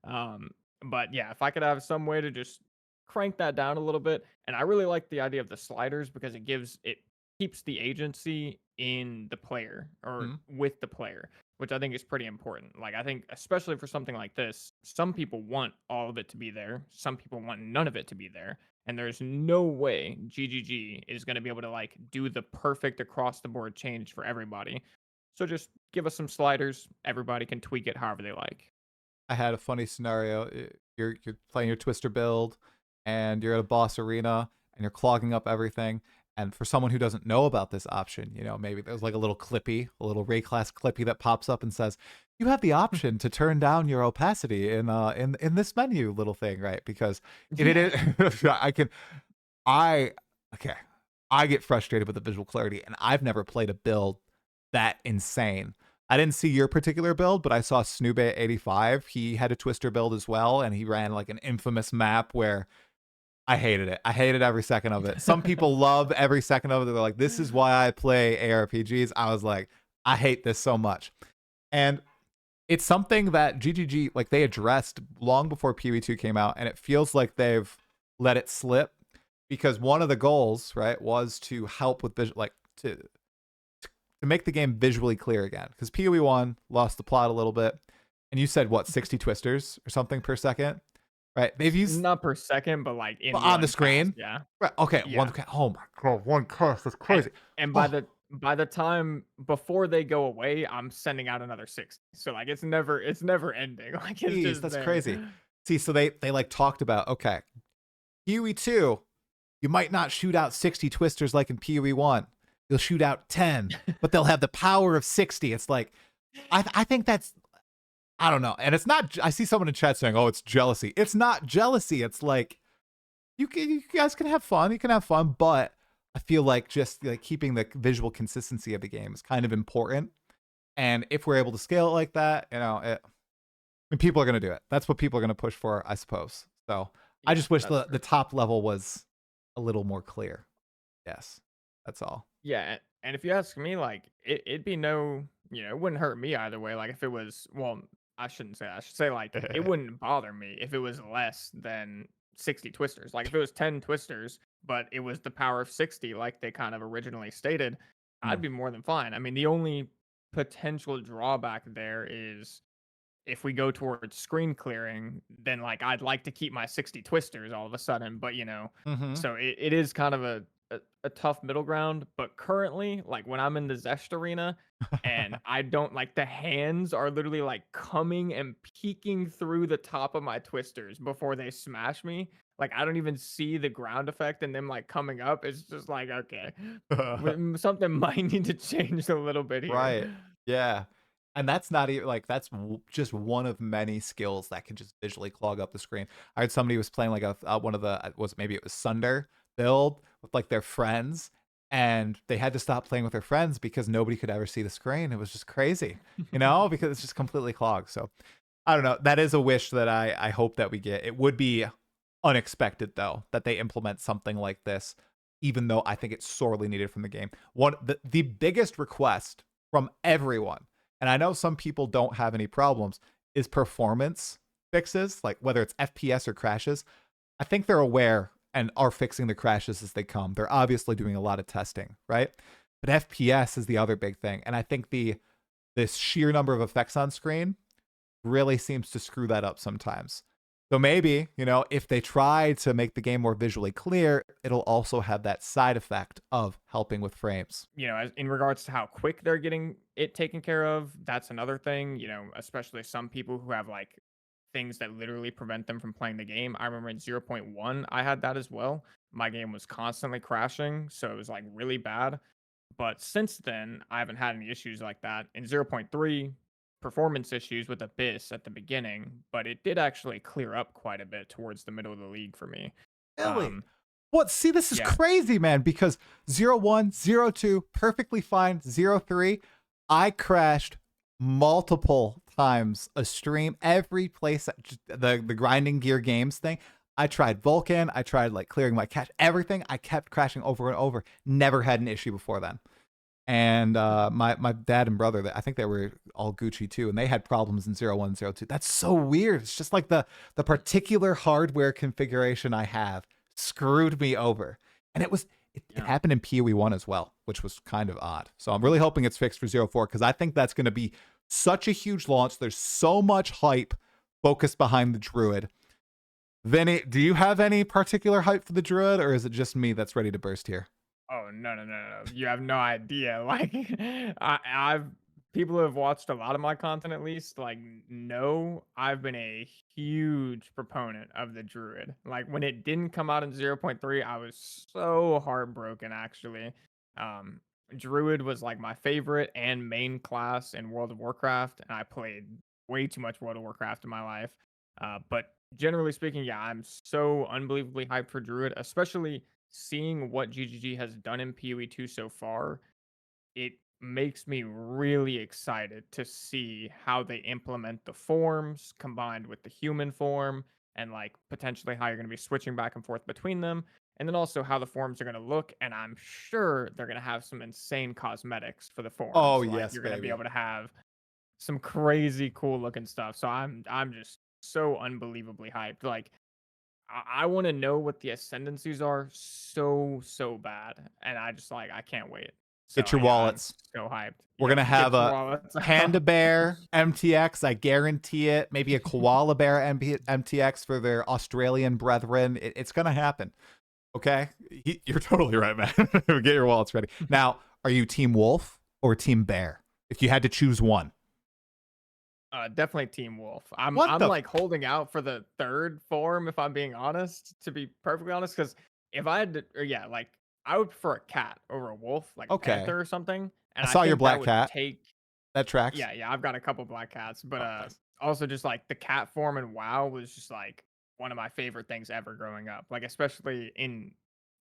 Um, but yeah, if I could have some way to just crank that down a little bit, and I really like the idea of the sliders because it keeps the agency in the player or Hmm. with the player, which I think is pretty important. Like I think especially for something like this, some people want all of it to be there, some people want none of it to be there. And there's no way GGG is going to be able to like do the perfect across the board change for everybody. So just give us some sliders. Everybody can tweak it however they like. I had a funny scenario. You're playing your Twister build, and you're at a boss arena, and you're clogging up everything. And for someone who doesn't know about this option, maybe there's like a little clippy, a little Ray class clippy that pops up and says, "You have the option to turn down your opacity in this menu little thing, right?" Because it Yeah. is I okay, I get frustrated with the visual clarity, and I've never played a build that insane. I didn't see your particular build, but I saw Snoobe85. He had a Twister build as well, and he ran like an infamous map where I hated it. I hated every second of it. Some people love every second of it. They're like, this is why I play ARPGs. I was like, I hate this so much. And it's something that GGG, like they addressed long before PoE2 came out, and it feels like they've let it slip because one of the goals, right, was to help with visual, like to make the game visually clear again. Because PoE1 lost the plot a little bit. And you said, what, 60 twisters or something per second? Right? They've used Not per second, but like in on the one cast. screen. Yeah. Right. Okay. Yeah. Oh my God. One cast. That's And crazy. and Oh, by the time before they go away, I'm sending out another 60. So like it's never ending. Like it's geez. just That's there. crazy. See, so they like talked about, okay, PoE2, you might not shoot out 60 twisters like in PoE1. You'll shoot out 10, but they'll have the power of 60. It's like, I think that's, I don't know. And it's not, I see someone in chat saying, oh, it's jealousy. It's not jealousy. It's like, you guys can have fun. You can have fun, but I feel like just like keeping the visual consistency of the game is kind of important. And if we're able to scale it like that, and people are going to do it. That's what people are going to push for, I suppose. So I Yeah, just wish that's the true. top level was a little more clear. Yes, that's all. Yeah, and if you ask me, like it'd be no, it wouldn't hurt me either way. Like if it was, well, I shouldn't say. That. I should say like it wouldn't bother me if it was less than 60 twisters. Like if it was 10 twisters, but it was the power of 60, like they kind of originally stated, I'd Hmm. be more than fine. I mean, the only potential drawback there is if we go towards screen clearing, then like I'd like to keep my 60 twisters all of a sudden, but Mm-hmm. so it is kind of a tough middle ground. But currently, like when I'm in the Zest arena and I don't like the hands are literally like coming and peeking through the top of my twisters before they smash me. Like I don't even see the ground effect and them like coming up. It's just like, okay, something might need to change a little bit here. Right. Yeah. And that's not even like that's just one of many skills that can just visually clog up the screen. I heard somebody was playing like one of the was maybe it was Sunder build with like their friends, and they had to stop playing with their friends because nobody could ever see the screen. It was just crazy, because it's just completely clogged. So I don't know. That is a wish that I hope that we get. It would be unexpected though that they implement something like this, even though I think it's sorely needed from the game. The biggest request from everyone, and I know some people don't have any problems, is performance fixes, like whether it's FPS or crashes. I think they're aware and are fixing the crashes as they come. They're obviously doing a lot of testing, right? But FPS is the other big thing. And I think this sheer number of effects on screen really seems to screw that up sometimes. So maybe, if they try to make the game more visually clear, it'll also have that side effect of helping with frames. As in regards to how quick they're getting it taken care of, that's another thing. Especially some people who have like things that literally prevent them from playing the game. I remember in 0.1, I had that as well. My game was constantly crashing, so it was like really bad. But since then, I haven't had any issues like that. In 0.3, performance issues with Abyss at the beginning, but it did actually clear up quite a bit towards the middle of the league for me. Really? Um, What? See, this is yeah, crazy, man, because 0-1, 0-2, perfectly fine. 0-3, I crashed multiple times a stream. Every place, the grinding gear games thing. I tried Vulcan. I tried like clearing my cache. Everything. I kept crashing over and over. Never had an issue before then. And my dad and brother, I think they were all Gucci too, and they had problems in 0-1, 0-2. That's so weird. It's just like the particular hardware configuration I have screwed me over. And it yeah. happened in PoE 1 as well, which was kind of odd. So I'm really hoping it's fixed for 0-4 because I think that's going to be such a huge launch. There's so much hype focused behind the Druid. Vinny, do you have any particular hype for the Druid, or is it just me that's ready to burst here? Oh no! You have no idea. Like, I've people who have watched a lot of my content at least, like, know I've been a huge proponent of the Druid. Like when it didn't come out in 0.3, I was so heartbroken actually. Um, Druid was like my favorite and main class in World of Warcraft, and I played way too much World of Warcraft in my life. But generally speaking, yeah, I'm so unbelievably hyped for Druid, especially seeing what GGG has done in PoE 2 so far. It makes me really excited to see how they implement the forms combined with the human form, and like potentially how you're going to be switching back and forth between them, and then also how the forms are going to look. And I'm sure they're going to have some insane cosmetics for the Oh, forms. Like yes, you're going to be baby. able to have some crazy cool looking stuff. So I'm just so unbelievably hyped. Like I want to know what the ascendancies are so bad, and I just like I can't wait. So Get your yeah, I'm wallets. so hyped. We're going Yep, to have get your a wallets Panda out. Bear MTX. I guarantee it. Maybe a Koala Bear MTX for their Australian brethren. It's going to happen. Okay? You're totally right, man. Get your wallets ready. Now, are you Team Wolf or Team Bear? If you had to choose one. Definitely Team Wolf. I'm What I'm the? like holding out for the third form if I'm being honest. To be perfectly honest, because if I had to, or yeah, like I would prefer a cat over a wolf, like a Okay. panther or something. I And I saw your think that black would cat. take. That tracks. Yeah, I've got a couple black cats, but Oh, nice. also just like the cat form in WoW was just like one of my favorite things ever growing up. Like especially in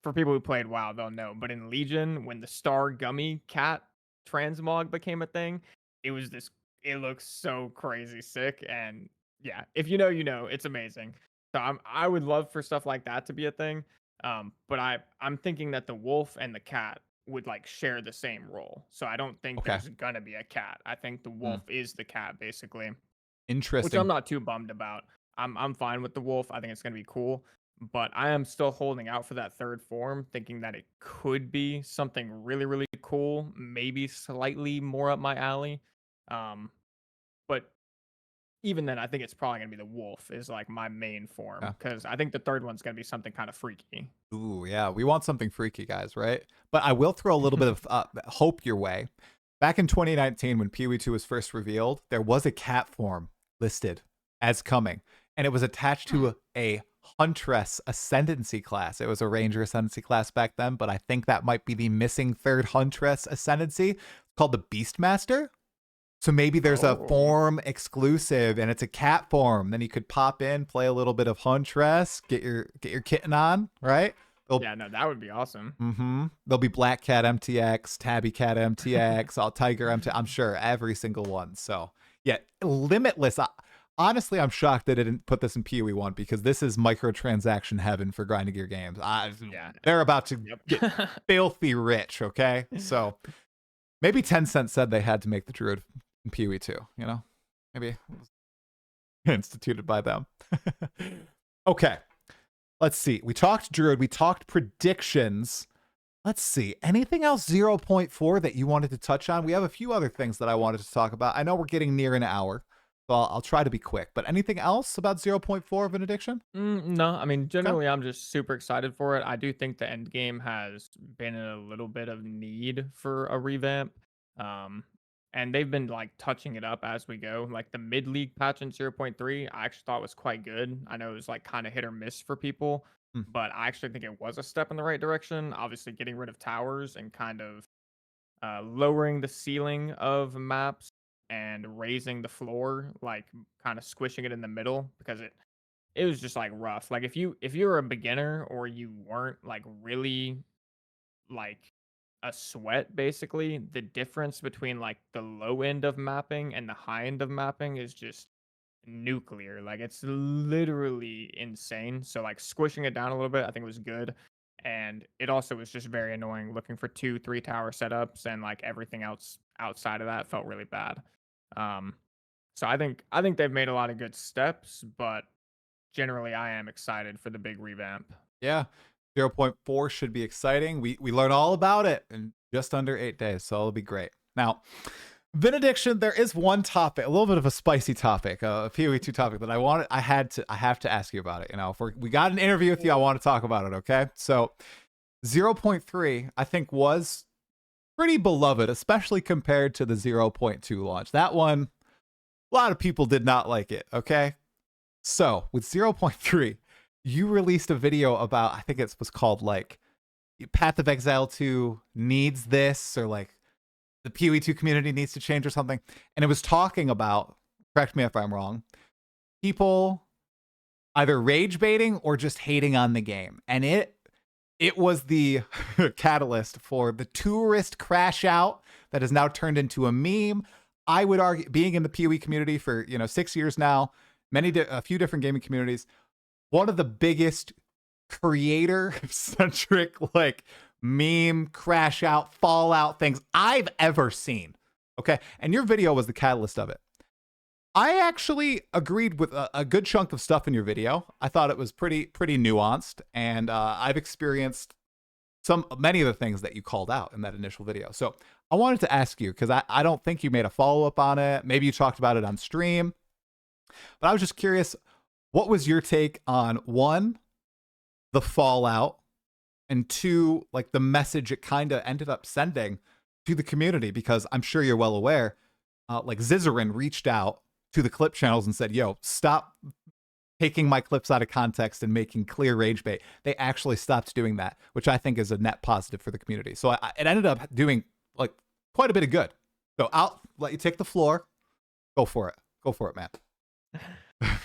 for people who played WoW, they'll know. But in Legion, when the Star Gummy cat transmog became a thing, it was this. It looks so crazy sick, and yeah, if you know, you know, it's amazing. So I would love for stuff like that to be a thing. But I'm thinking that the wolf and the cat would like share the same role. So I don't think Okay. there's gonna be a cat. I think the Hmm. wolf is the cat basically, which I'm Interesting. not too bummed about. I'm fine with the wolf. I think it's gonna be cool, but I am still holding out for that third form, thinking that it could be something really cool, maybe slightly more up my alley. Um, but even then, I think it's probably gonna be the wolf is like my main form Yeah. because I think the third one's gonna be something kind of freaky. Ooh, yeah. We want something freaky, guys, right? But I will throw a little bit of hope your way. Back in 2019, when PoE 2 was first revealed, there was a cat form listed as coming, and it was attached to a Huntress Ascendancy class. It was a Ranger Ascendancy class back then, but I think that might be the missing third Huntress Ascendancy called the Beastmaster. So maybe there's a Oh, form exclusive and it's a cat form. Then you could pop in, play a little bit of Huntress, get your kitten on, right? They'll yeah, no, that would be awesome. There'll be Black Cat MTX, Tabby Cat MTX, All Tiger MTX. I'm sure every single one. So yeah, limitless. Honestly, I'm shocked they didn't put this in PoE 1 because this is microtransaction heaven for grinding gear games. Yeah. They're about to Yep. get filthy rich. Okay, so maybe Tencent said they had to make the Druid in PoE 2. Maybe it was instituted by them. Okay, let's see. We talked Druid. We talked predictions. Let's see. Anything else 0.4 that you wanted to touch on? We have a few other things that I wanted to talk about. I know we're getting near an hour, so I'll try to be quick. But anything else about 0.4 of an addiction? No, I mean, Okay. generally, I'm just super excited for it. I do think the end game has been in a little bit of need for a revamp. Um, and they've been like touching it up as we go. Like the mid league patch in 0.3, I actually thought was quite good. I know it was like kind of hit or miss for people, Hmm. but I actually think it was a step in the right direction. Obviously, getting rid of towers and kind of lowering the ceiling of maps and raising the floor, like kind of squishing it in the middle because it was just like rough. Like if you're a beginner or you weren't like really like a sweat basically, the difference between like the low end of mapping and the high end of mapping is just nuclear. Like it's literally insane. So like squishing it down a little bit, I think was good. And it also was just very annoying looking for 2, 3 tower setups and like everything else outside of that felt really bad. Um so I think they've made a lot of good steps, but generally I am excited for the big revamp. Yeah. 0.4 should be exciting. We learn all about it in just under 8 days, so it'll be great. Now, Benediction, there is one topic, a little bit of a spicy topic, a PoE2 topic that I have to ask you about it. You know, if we got an interview with you, I want to talk about it, okay? So 0.3, I think, was pretty beloved, especially compared to the 0.2 launch. That one, a lot of people did not like it, okay? So with 0.3, you released a video about, I think it was called like Path of Exile 2 needs this, or like the PoE2 community needs to change or something. And it was talking about, correct me if I'm wrong, people either rage baiting or just hating on the game. And it was the catalyst for the tourist crash out that has now turned into a meme. I would argue, being in the PoE community for 6 years now, a few different gaming communities, one of the biggest creator centric like meme crash out fallout things I've ever seen. Okay. And your video was the catalyst of it. I actually agreed with a good chunk of stuff in your video. I thought it was pretty nuanced, and I've experienced many of the things that you called out in that initial video. So I wanted to ask you, because I don't think you made a follow up on it. Maybe you talked about it on stream, but I was just curious, what was your take on one, the fallout, and two, like the message it kind of ended up sending to the community? Because I'm sure you're well aware, like Zizarin reached out to the clip channels and said, yo, stop taking my clips out of context and making clear rage bait. They actually stopped doing that, which I think is a net positive for the community. So it ended up doing like quite a bit of good. So I'll let you take the floor. Go for it. Go for it, man.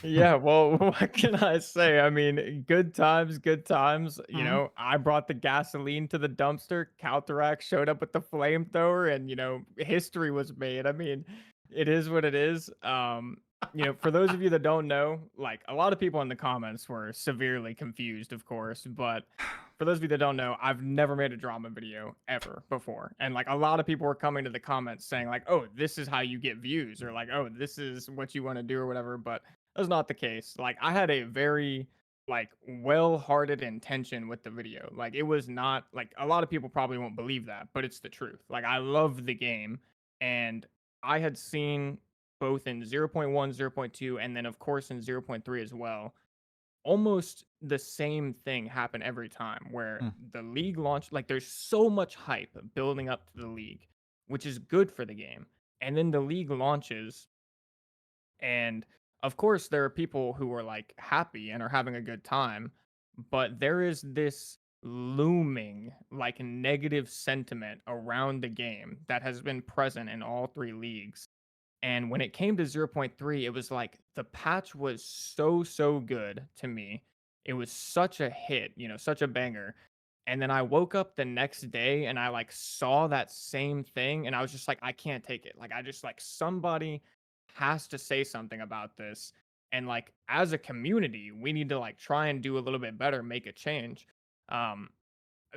Yeah, well, what can I say? I mean, good times, good times. Mhm. I brought the gasoline to the dumpster. Counteract showed up with the flamethrower, and history was made. I mean, it is what it is. For those of you that don't know, like a lot of people in the comments were severely confused, of course, but for those of you that don't know, I've never made a drama video ever before. And like a lot of people were coming to the comments saying, like, oh, this is how you get views, or like, oh, this is what you want to do, or whatever. But that's not the case. Like I had a very like well-hearted intention with the video. Like it was not like a lot of people probably won't believe that, but it's the truth. Like I love the game, and I had seen both in 0.1, 0.2, and then of course in 0.3 as well, almost the same thing happen every time where Mm. the league launch, like there's so much hype building up to the league, which is good for the game. And then the league launches, and of course, there are people who are like happy and are having a good time, but there is this looming like negative sentiment around the game that has been present in all three leagues. And when it came to 0.3, it was like the patch was so good to me. It was such a hit, such a banger. And then I woke up the next day and I like saw that same thing and I was just like, I can't take it. Like, I just like somebody has to say something about this. And like, as a community, we need to like try and do a little bit better, make a change. Um,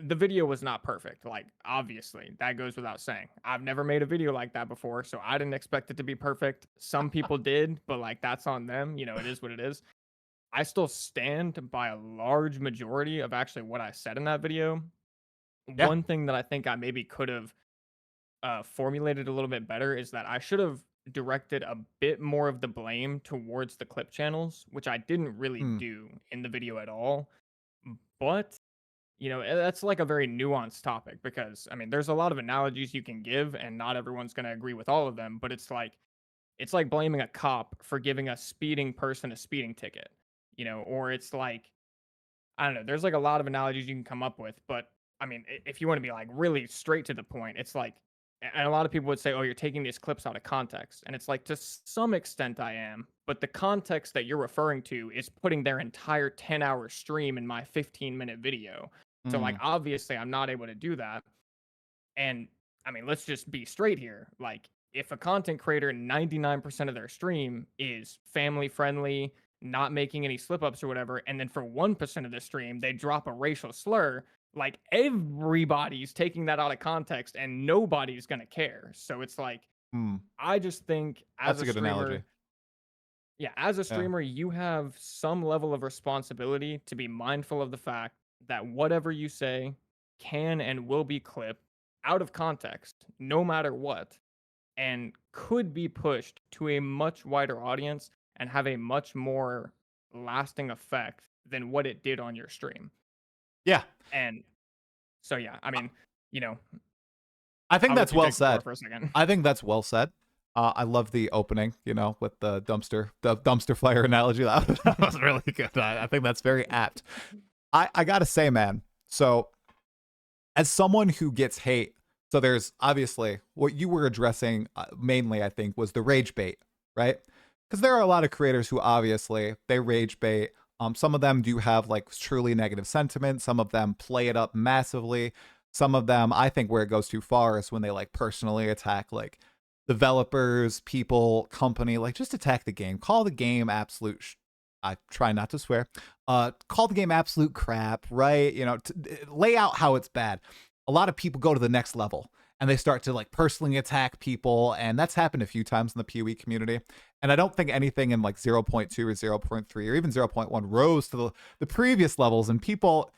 the video was not perfect. Like, obviously, that goes without saying. I've never made a video like that before, so I didn't expect it to be perfect. Some people did, but like, that's on them. It is what it is. I still stand by a large majority of actually what I said in that video. Yeah. one thing that I think I maybe could have formulated a little bit better is that I should have directed a bit more of the blame towards the clip channels, which I didn't really Mm, do in the video at all. But that's like a very nuanced topic because I mean, there's a lot of analogies you can give, and not everyone's going to agree with all of them. But it's like blaming a cop for giving a speeding person a speeding ticket, or it's like I don't know. There's like a lot of analogies you can come up with, but I mean, if you want to be like really straight to the point, it's like, and a lot of people would say, "Oh, you're taking these clips out of context," and it's like to some extent I am, but the context that you're referring to is putting their entire 10-hour stream in my 15-minute video. So like, mm, obviously, I'm not able to do that. And I mean, let's just be straight here. Like, if a content creator 99% of their stream is family friendly, not making any slip ups or whatever, and then for 1% of the stream, they drop a racial slur, like everybody's taking that out of context and nobody's going to care. So it's like, mm. I just think as That's a a good analogy. streamer, yeah, as a Yeah. streamer, you have some level of responsibility to be mindful of the fact that whatever you say can and will be clipped out of context, no matter what, and could be pushed to a much wider audience and have a much more lasting effect than what it did on your stream. Yeah. And so, yeah, I Uh, mean, you know, I think I'll let that's you well take the floor said. for a second. I think that's well said. I love the opening, with the dumpster fire analogy. That was really good. I think that's very apt. I gotta say, man. So, as someone who gets hate, so there's obviously what you were addressing mainly, I think, was the rage bait, right? Because there are a lot of creators who obviously they rage bait. Some of them do have like truly negative sentiment. Some of them play it up massively. Some of them, I think, where it goes too far is when they like personally attack like developers, people, company, like just attack the game. Call the game absolute. I try not to swear. Call the game absolute crap, right? Lay out how it's bad. A lot of people go to the next level and they start to like personally attack people, and that's happened a few times in the PoE community. And I don't think anything in like 0.2 or 0.3 or even 0.1 rose to the previous levels, and people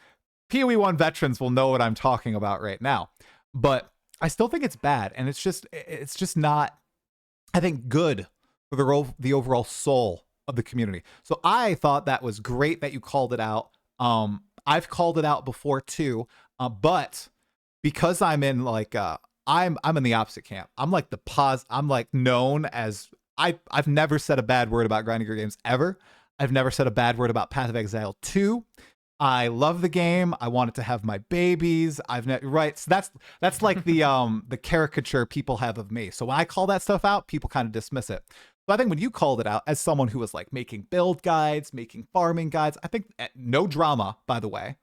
PoE 1 veterans will know what I'm talking about right now. But I still think it's bad, and it's just not, I think, good for the overall soul of the community. So I thought that was great that you called it out. I've called it out before too, but because I'm in like I'm in the opposite camp. I'm like I'm like known as I've never said a bad word about grinding your games ever. I've never said a bad word about Path of Exile 2. I love the game. I want it to have my babies. Right. So that's like the caricature people have of me. So when I call that stuff out, people kind of dismiss it. But I think when you called it out as someone who was like making build guides, making farming guides, I think no drama, by the way,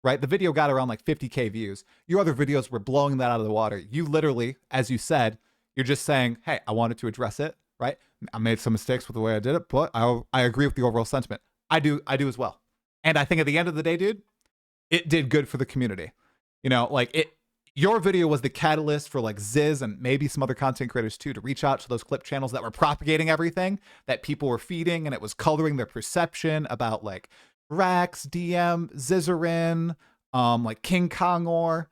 right? The video got around like 50K views. Your other videos were blowing that out of the water. You literally, as you said, you're just saying, hey, I wanted to address it, right? I made some mistakes with the way I did it, but I agree with the overall sentiment. I do as well. And I think at the end of the day, dude, it did good for the community. Your video was the catalyst for like Ziz and maybe some other content creators too to reach out to those clip channels that were propagating everything that people were feeding, and it was coloring their perception about like Rax, DM, Zizarin, like King Kongor.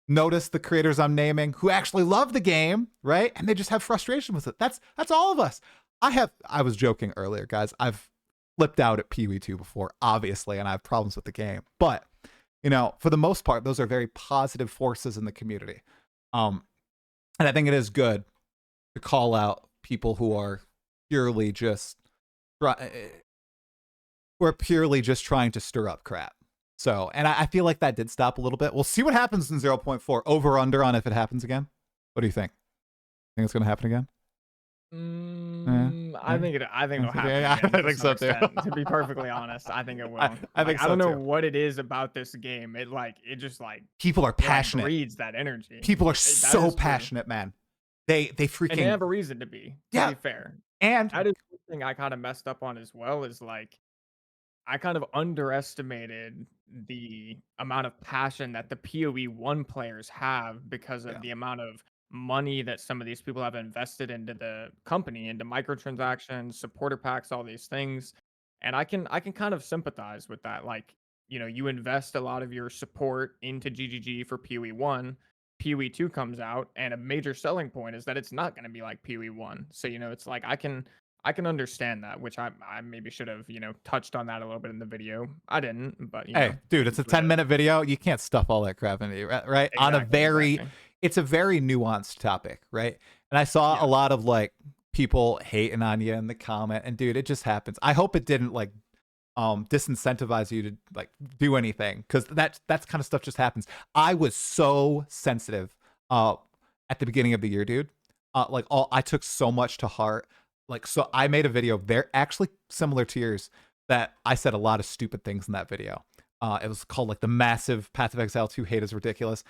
Notice the creators I'm naming who actually love the game, right? And they just have frustration with it. That's all of us. I was joking earlier, guys. I've flipped out at Pee 2 before, obviously, and I have problems with the game. But, for the most part, those are very positive forces in the community. And I think it is good to call out people who are purely just trying to stir up crap. So, and I feel like that did stop a little bit. We'll see what happens in 0.4. Over under on if it happens again. What do you think? Think it's going to happen again? I think it'll happen Yeah, again I to think some so too. extent. To be perfectly honest, I think it will. I think I so don't know too. what it is about this game. It just like People are it like passionate. breeds that energy. People are That so is true. passionate, man. They freaking, And they have a reason to be. To be fair, and that is one thing I kind of messed up on as well. Is like I kind of underestimated the amount of passion that the PoE 1 players have because of yeah, the amount of money that some of these people have invested into the company, into microtransactions, supporter packs, all these things. And I can kind of sympathize with that. Like you know, you invest a lot of your support into GGG for PoE 1, PoE 2 comes out, and a major selling point is that it's not going to be like PoE 1. So, you know, it's like I can understand that, which I maybe should have, you know, touched on that a little bit in the video. I didn't, but you know, Hey, dude, it it's a is what it is. 10-minute video. You can't stuff all that crap into it, right? On a Exactly, very, exactly. it's a very nuanced topic, right? And I saw a Yeah. lot of like people hating on you in the comment, and dude, it just happens. I hope it didn't like disincentivize you to like do anything, because that's kind of stuff just happens. I was so sensitive at the beginning of the year, dude. Like all I took so much to heart. Like, so I made a video very actually similar to yours, that I said a lot of stupid things in that video. It was called like the massive Path of Exile 2 hate is ridiculous.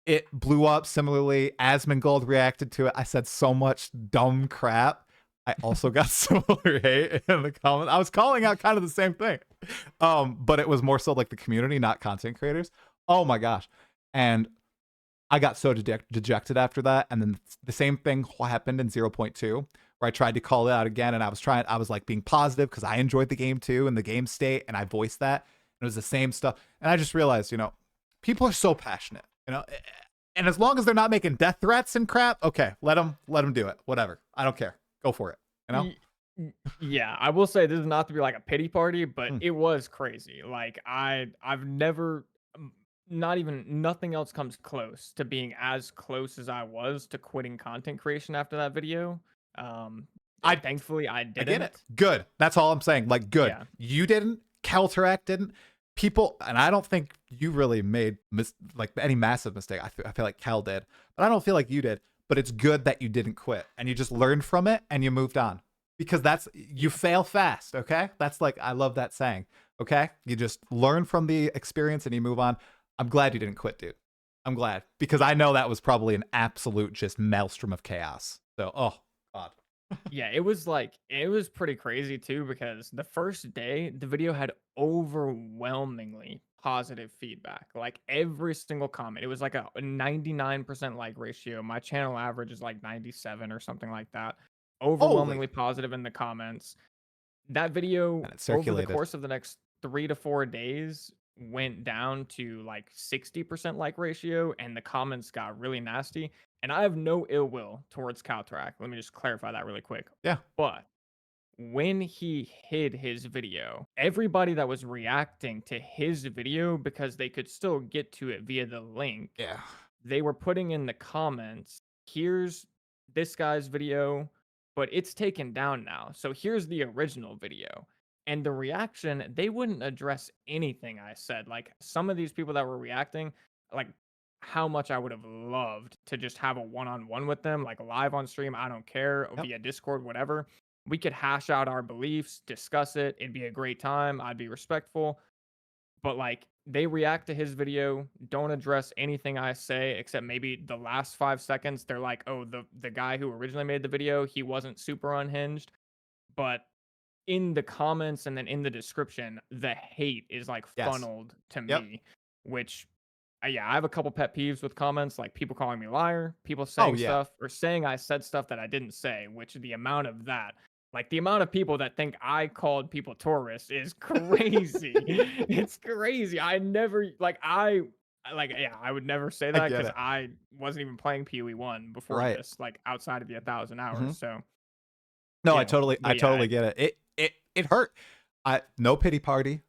It blew up similarly. Asmongold reacted to it. I said so much dumb crap. I also got similar hate in the comments. I was calling out kind of the same thing. But it was more so like the community, not content creators. Oh my gosh. And I got so dejected after that. And then the same thing happened in 0.2, where I tried to call it out again. And I was like being positive because I enjoyed the game too and the game state. And I voiced that. And it was the same stuff. And I just realized, you know, people are so passionate, you know, and as long as they're not making death threats and crap, okay, let them do it. Whatever. I don't care. Go for it. You know? Yeah, I will say this is not to be like a pity party, but Mm. it was crazy. Like I've never not even nothing else comes close to being as close as I was to quitting content creation after that video. I Thankfully I I get it. didn't. Good. That's all I'm saying. Like, good. Yeah. You didn't. Calteract didn't. People, and I don't think you really made like any massive mistake. I feel like Cal did, but I don't feel like you did. But it's good that you didn't quit and you just learned from it and you moved on, because that's, you fail fast. Okay, that's like, I love that saying. Okay, you just learn from the experience and you move on. I'm glad you didn't quit, dude. I'm glad, because I know that was probably an absolute just maelstrom of chaos. So, oh god. Yeah, it was like it was pretty crazy too because the first day the video had overwhelmingly positive feedback. Like every single comment, it was like a 99% like ratio. My channel average is like 97 or something like that. Holy. Overwhelmingly positive in the comments. That video And it over the circulated. course of the next 3 to 4 days went down to like 60% like ratio and the comments got really nasty. And I have no ill will towards Caltrack. Let me just clarify that really quick. Yeah. But when he hid his video, everybody that was reacting to his video because they could still get to it via the link, Yeah. they were putting in the comments, here's this guy's video, but it's taken down now. So here's the original video. And the reaction, they wouldn't address anything I said. Like some of these people that were reacting, like how much I would have loved to just have a one-on-one with them, like live on stream, I don't care, Yep. via Discord, whatever. We could hash out our beliefs, discuss it. It'd be a great time. I'd be respectful. But like they react to his video, don't address anything I say except maybe the last 5 seconds. They're like, oh, the guy who originally made the video, he wasn't super unhinged. But in the comments and then in the description, the hate is like Yes. funneled to Yep. me, which yeah, I have a couple pet peeves with comments, like people calling me liar, people Oh saying yeah. stuff or saying I said stuff that I didn't say, which the amount of that, like the amount of people that think I called people tourists is crazy. It's crazy. I never like yeah, I would never say I that get because it. I wasn't even playing PoE 1 before Right. this, like outside of the 1,000 hours. Mhm. So, No, you I know, I but yeah, totally get it. It hurt. I no pity party,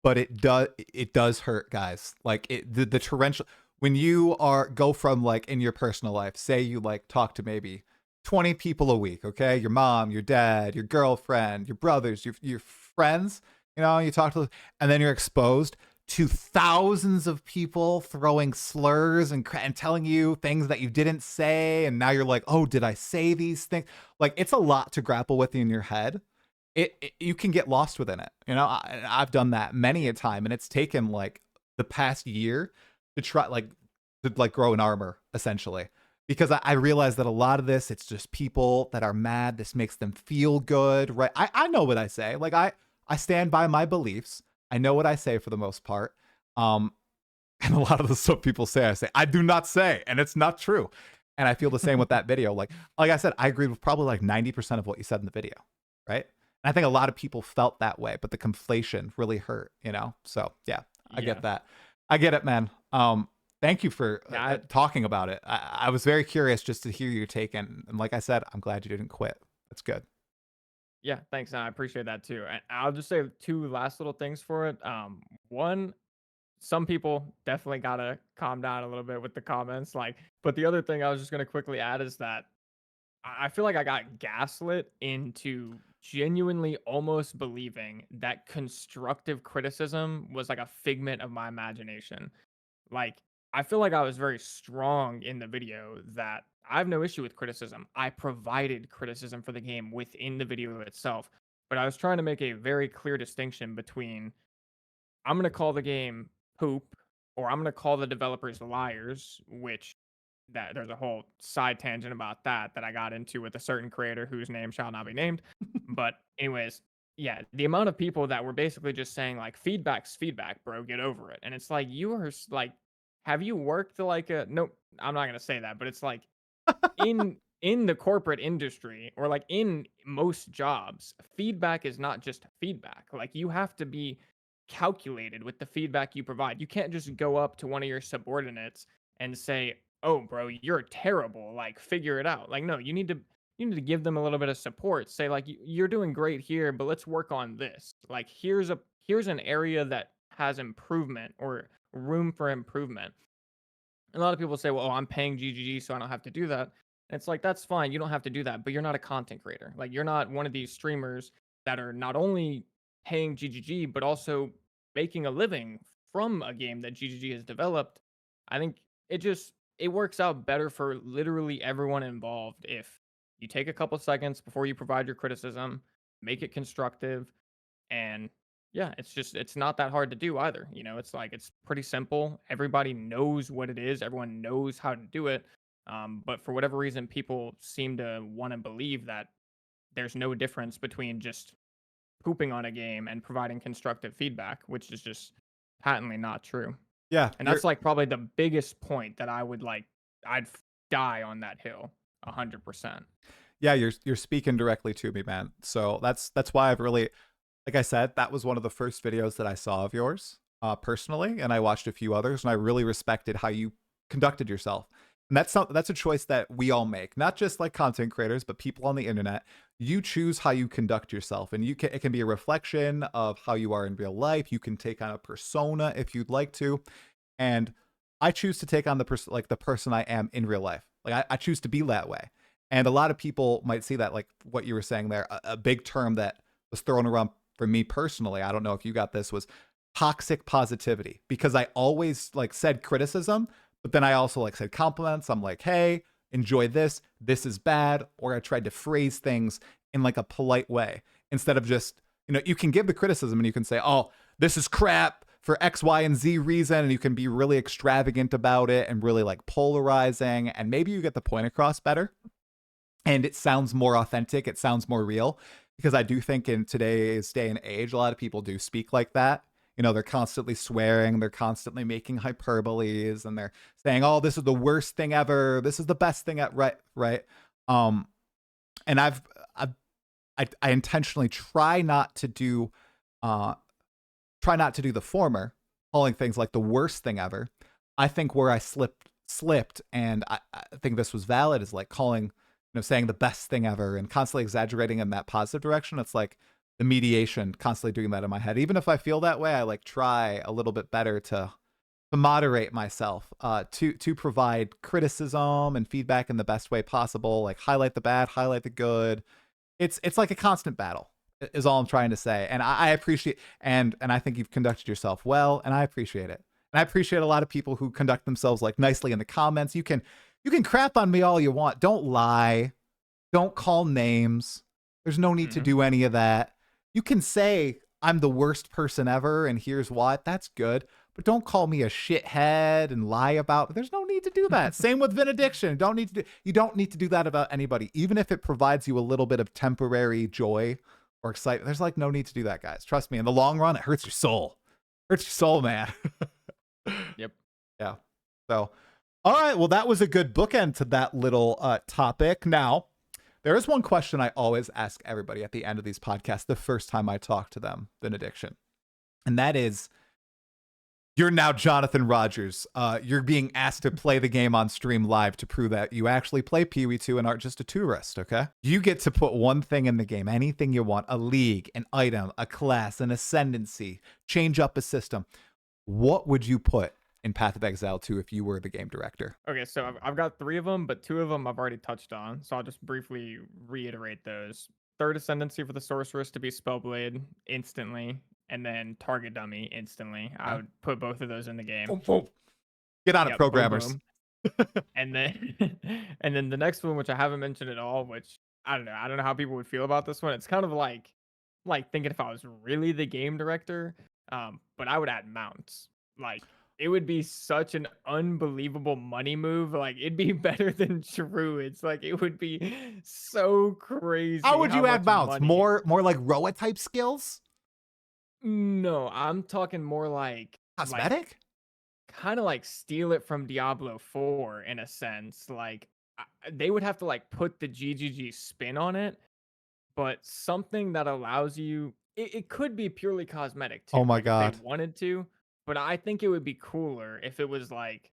but it does hurt, guys. Like the torrential, when you are go from like in your personal life, say you like talk to maybe 20 people a week, okay? Your mom, your dad, your girlfriend, your brothers, your friends, you know, you talk to, and then you're exposed to thousands of people throwing slurs and telling you things that you didn't say, and now you're like, "Oh, did I say these things?" Like, it's a lot to grapple with in your head. You can get lost within it. You know, I've done that many a time, and it's taken like the past year to try to like grow an armor essentially, because I realize that a lot of this, it's just people that are mad. This makes them feel good, right? I know what I say. Like I stand by my beliefs. I know what I say for the most part. Um, and a lot of the stuff people say, I say I do not say, and it's not true. And I feel the same with that video. Like I said, I agreed with probably like 90% of what you said in the video, right? And I think a lot of people felt that way, but the conflation really hurt, you know? So yeah, I Yeah. get that. I get it, man. Thank you for Yeah, talking about it. I was very curious just to hear your take, and like I said, I'm glad you didn't quit. That's good. yeah, thanks. I appreciate that too. And I'll just say two last little things for it. One, some people definitely gotta calm down a little bit with the comments. Like, but the other thing I was just gonna quickly add is that I feel like I got gaslit into genuinely almost believing that constructive criticism was like a figment of my imagination. Like, I feel like I was very strong in the video that I have no issue with criticism. I provided criticism for the game within the video itself, but I was trying to make a very clear distinction between I'm going to call the game poop or I'm going to call the developers liars, which that there's a whole side tangent about that I got into with a certain creator whose name shall not be named. But anyways, yeah, the amount of people that were basically just saying like feedback's feedback, bro, get over it. And it's like you are like, have you worked like a nope, I'm not gonna say that, but it's like in the corporate industry or like in most jobs, feedback is not just feedback. Like you have to be calculated with the feedback you provide. You can't just go up to one of your subordinates and say, "Oh, bro, you're terrible. Like figure it out." Like no, you need to give them a little bit of support. Say like you're doing great here, but let's work on this. Like here's an area that has improvement or room for improvement. A lot of people say, "Well, oh, I'm paying GGG, so I don't have to do that." And it's like that's fine. You don't have to do that, but you're not a content creator. Like you're not one of these streamers that are not only paying GGG but also making a living from a game that GGG has developed. I think it works out better for literally everyone involved if you take a couple seconds before you provide your criticism, make it constructive, and yeah, it's not that hard to do either. You know, it's like it's pretty simple. Everybody knows what it is. Everyone knows how to do it. But for whatever reason, people seem to want to believe that there's no difference between just pooping on a game and providing constructive feedback, which is just patently not true. Yeah, And that's like probably the biggest point that I'd die on that hill 100%. yeah, you're speaking directly to me, man. So that's why I've really, like I said, that was one of the first videos that I saw of yours, personally, and I watched a few others, and I really respected how you conducted yourself. And that's a choice that we all make, not just like content creators, but people on the internet. You choose how you conduct yourself, and it can be a reflection of how you are in real life. You can take on a persona if you'd like to, and I choose to take on the person I am in real life. Like I choose to be that way. And a lot of people might see that, like what you were saying there, a big term that was thrown around for me personally, I don't know if you got this, was toxic positivity, because I always like said criticism, but then I also like said compliments. I'm like, hey, enjoy this. This is bad. Or I tried to phrase things in like a polite way instead of just, you can give the criticism and you can say, oh, this is crap for X, Y, and Z reason. And you can be really extravagant about it and really like polarizing. And maybe you get the point across better. And it sounds more authentic. It sounds more real, because I do think in today's day and age, a lot of people do speak like that. They're constantly swearing, they're constantly making hyperboles, and they're saying, "Oh, this is the worst thing ever. This is the best thing at right." And I intentionally try not to do the former, calling things like the worst thing ever. I think where I slipped, and I think this was valid, is like calling, saying the best thing ever and constantly exaggerating in that positive direction. It's like the mediation, constantly doing that in my head. Even if I feel that way, I like try a little bit better to moderate myself, to provide criticism and feedback in the best way possible. Like highlight the bad, highlight the good. It's like a constant battle, is all I'm trying to say. And I appreciate, and I think you've conducted yourself well, and I appreciate it. And I appreciate a lot of people who conduct themselves like nicely in the comments. You can crap on me all you want. Don't lie. Don't call names. There's no need to do any of that. You can say I'm the worst person ever and here's why. That's good. But don't call me a shithead and lie about it. There's no need to do that. Same with Vinidiction. You don't need to do that about anybody, even if it provides you a little bit of temporary joy or excitement. There's like no need to do that, guys. Trust me. In the long run, it hurts your soul. Hurts your soul, man. Yep. Yeah. So, all right. Well, that was a good bookend to that little topic. Now, there is one question I always ask everybody at the end of these podcasts the first time I talk to them, Vinidiction. And that is, You're now Jonathan Rogers. You're being asked to play the game on stream live to prove that you actually play Pee-wee 2 and aren't just a tourist, okay? You get to put one thing in the game, anything you want, a league, an item, a class, an ascendancy, change up a system. What would you put in Path of Exile 2 if you were the game director? Okay, so I've got 3 of them, but 2 of them I've already touched on, so I'll just briefly reiterate those. Third Ascendancy for the Sorceress to be Spellblade instantly, and then Target Dummy instantly. I would put both of those in the game. Boom, boom. Get on it, Yep, boom, programmers. boom. And then and then the next one, which I haven't mentioned at all, which I don't know. I don't know how people would feel about this one. It's kind of like thinking if I was really the game director, but I would add mounts. Like it would be such an unbelievable money move. Like it'd be better than Druids. Like it would be so crazy. How would you add much mounts? money- More like Roa type skills? No, I'm talking more like Cosmetic? kind of like steal it from Diablo 4 in a sense. Like they would have to like put the GGG spin on it, but something that allows you it could be purely cosmetic too, Oh my like God. if they wanted to, but I think it would be cooler if it was like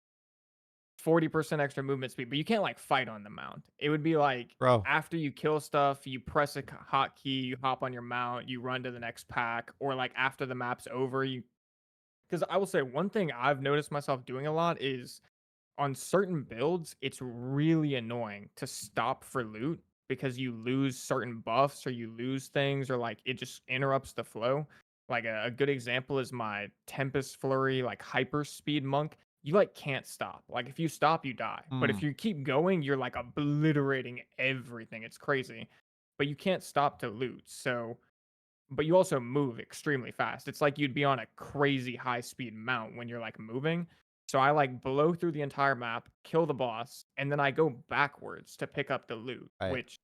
40% extra movement speed, but you can't like fight on the mount. It would be like Bro. after you kill stuff, you press a hotkey, you hop on your mount, you run to the next pack, or like after the map's over, you because I will say one thing I've noticed myself doing a lot is on certain builds, it's really annoying to stop for loot because you lose certain buffs or you lose things or like it just interrupts the flow. Like a good example is my Tempest Flurry, like hyper speed monk. You like can't stop. Like if you stop, you die. But if you keep going, you're like obliterating everything. It's crazy. But you can't stop to loot. So but you also move extremely fast. It's like you'd be on a crazy high speed mount when you're like moving. So I like blow through the entire map, kill the boss, and then I go backwards to pick up the loot, Right. which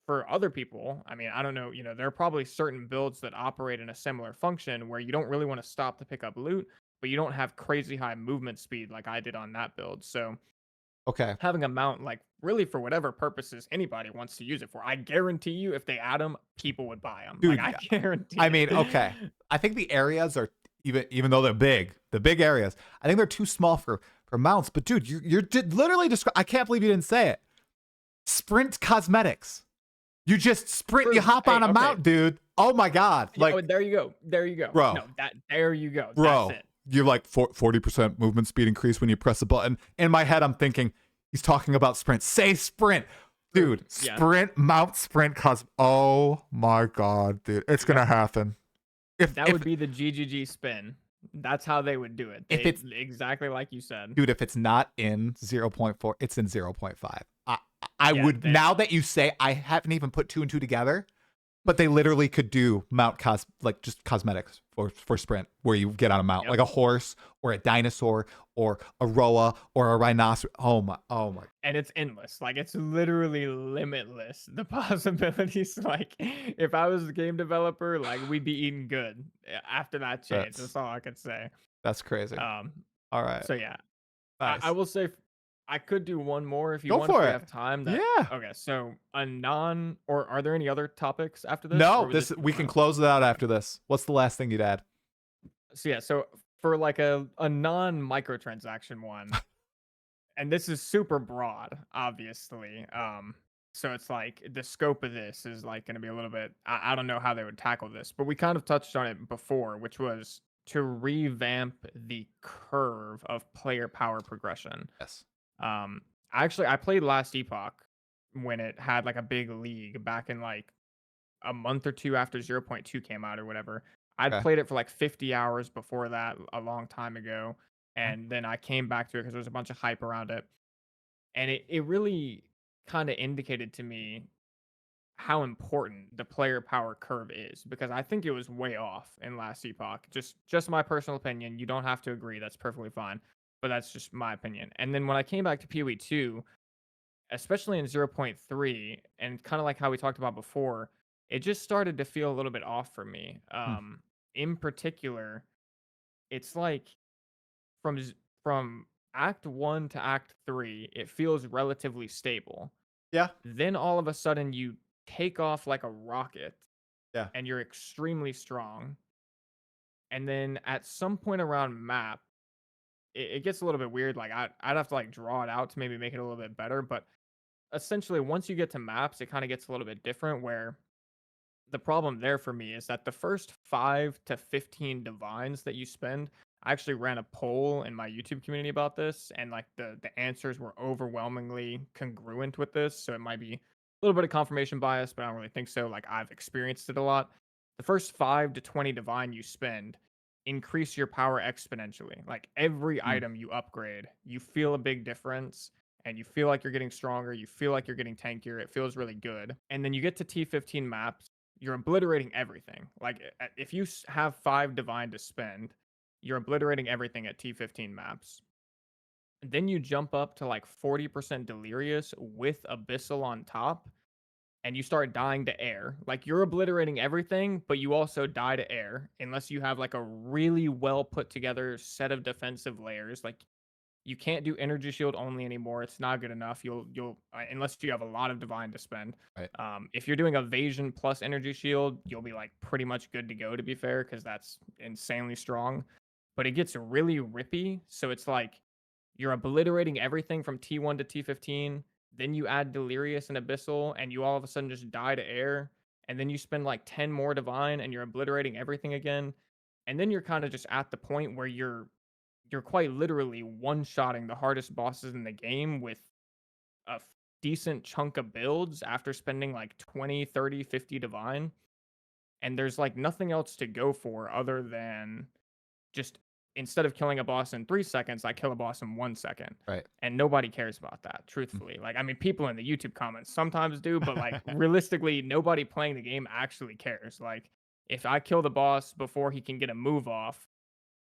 for other people, I mean, I don't know, there are probably certain builds that operate in a similar function where you don't really want to stop to pick up loot, but you don't have crazy high movement speed like I did on that build. So Okay. having a mount, like really for whatever purposes anybody wants to use it for, I guarantee you if they add them, people would buy them. Dude, Like I guarantee. I mean, okay. I think the areas are even though they're big, the big areas, I think they're too small for mounts. But dude, you're literally I can't believe you didn't say it. Sprint cosmetics. You just sprint, True. you hop on a okay. mount, dude. Oh my God. Like, oh, there you go. There you go. Bro. No, there you go. bro, That's it. you're like 40% movement speed increase when you press a button. In my head, I'm thinking he's talking about sprint. Say sprint. Dude, Yeah. sprint, mount, sprint, oh my God, dude. It's going to happen. That would be the GGG spin. That's how they would do it. If it's exactly like you said. Dude, if it's not in 0.4, it's in 0.5. I Yeah, would, now that you say, I haven't even put 2 and 2 together, but they literally could do mount like just cosmetics for sprint, where you get on a mount, like a horse or a dinosaur or a roa or a rhinoceros. Oh my. And it's endless. Like it's literally limitless. The possibilities. Like if I was a game developer, like we'd be eating good after that change. That's all I could say. That's crazy. All right. So yeah, Nice. I will say I could do one more if you Go want. for If we it. have time. Yeah. Okay. So or are there any other topics after this? No, Or would this be we the can final? close it out after this. What's the last thing you'd add? So yeah. So for like a non microtransaction one, and this is super broad, obviously. So it's like the scope of this is like going to be a little bit. I don't know how they would tackle this, but we kind of touched on it before, which was to revamp the curve of player power progression. Yes. Actually, I played Last Epoch when it had like a big league back in like a month or two after 0.2 came out or whatever. I'd Okay. played it for like 50 hours before that a long time ago. And then I came back to it because there was a bunch of hype around it. And it really kind of indicated to me how important the player power curve is, because I think it was way off in Last Epoch. Just my personal opinion. You don't have to agree. That's perfectly fine. But that's just my opinion. And then when I came back to PoE 2, especially in 0.3, and kind of like how we talked about before, it just started to feel a little bit off for me. In particular, it's like from Act 1 to Act 3, it feels relatively stable. Yeah. Then all of a sudden you take off like a rocket. Yeah. And you're extremely strong. And then at some point around map, it gets a little bit weird. Like I'd have to like draw it out to maybe make it a little bit better. But essentially, once you get to maps, it kind of gets a little bit different. Where the problem there for me is that the first 5 to 15 divines that you spend, I actually ran a poll in my YouTube community about this, and like the answers were overwhelmingly congruent with this. So it might be a little bit of confirmation bias, but I don't really think so. Like I've experienced it a lot. The first 5 to 20 divine you spend increase your power exponentially. Like every Mm, item you upgrade, you feel a big difference and you feel like you're getting stronger, you feel like you're getting tankier. It feels really good. And then you get to T15 maps, you're obliterating everything. Like if you have 5 divine to spend, you're obliterating everything at T15 maps. Then you jump up to like 40% delirious with abyssal on top, and you start dying to air. Like you're obliterating everything, but you also die to air unless you have like a really well put together set of defensive layers. Like you can't do energy shield only anymore. It's not good enough. You'll unless you have a lot of divine to spend. right. If you're doing evasion plus energy shield, you'll be like pretty much good to go. To be fair, because that's insanely strong. But it gets really rippy. So it's like you're obliterating everything from T1 to T15. Then you add delirious and abyssal, and you all of a sudden just die to air. And then you spend like 10 more divine, and you're obliterating everything again. And then you're kind of just at the point where you're quite literally one-shotting the hardest bosses in the game with a decent chunk of builds after spending like 20, 30, 50 divine. And there's like nothing else to go for other than just instead of killing a boss in 3 seconds, I kill a boss in 1 second. Right. And nobody cares about that, Mm. truthfully. Like, I mean, people in the YouTube comments sometimes do, but like realistically, nobody playing the game actually cares. Like, if I kill the boss before he can get a move off,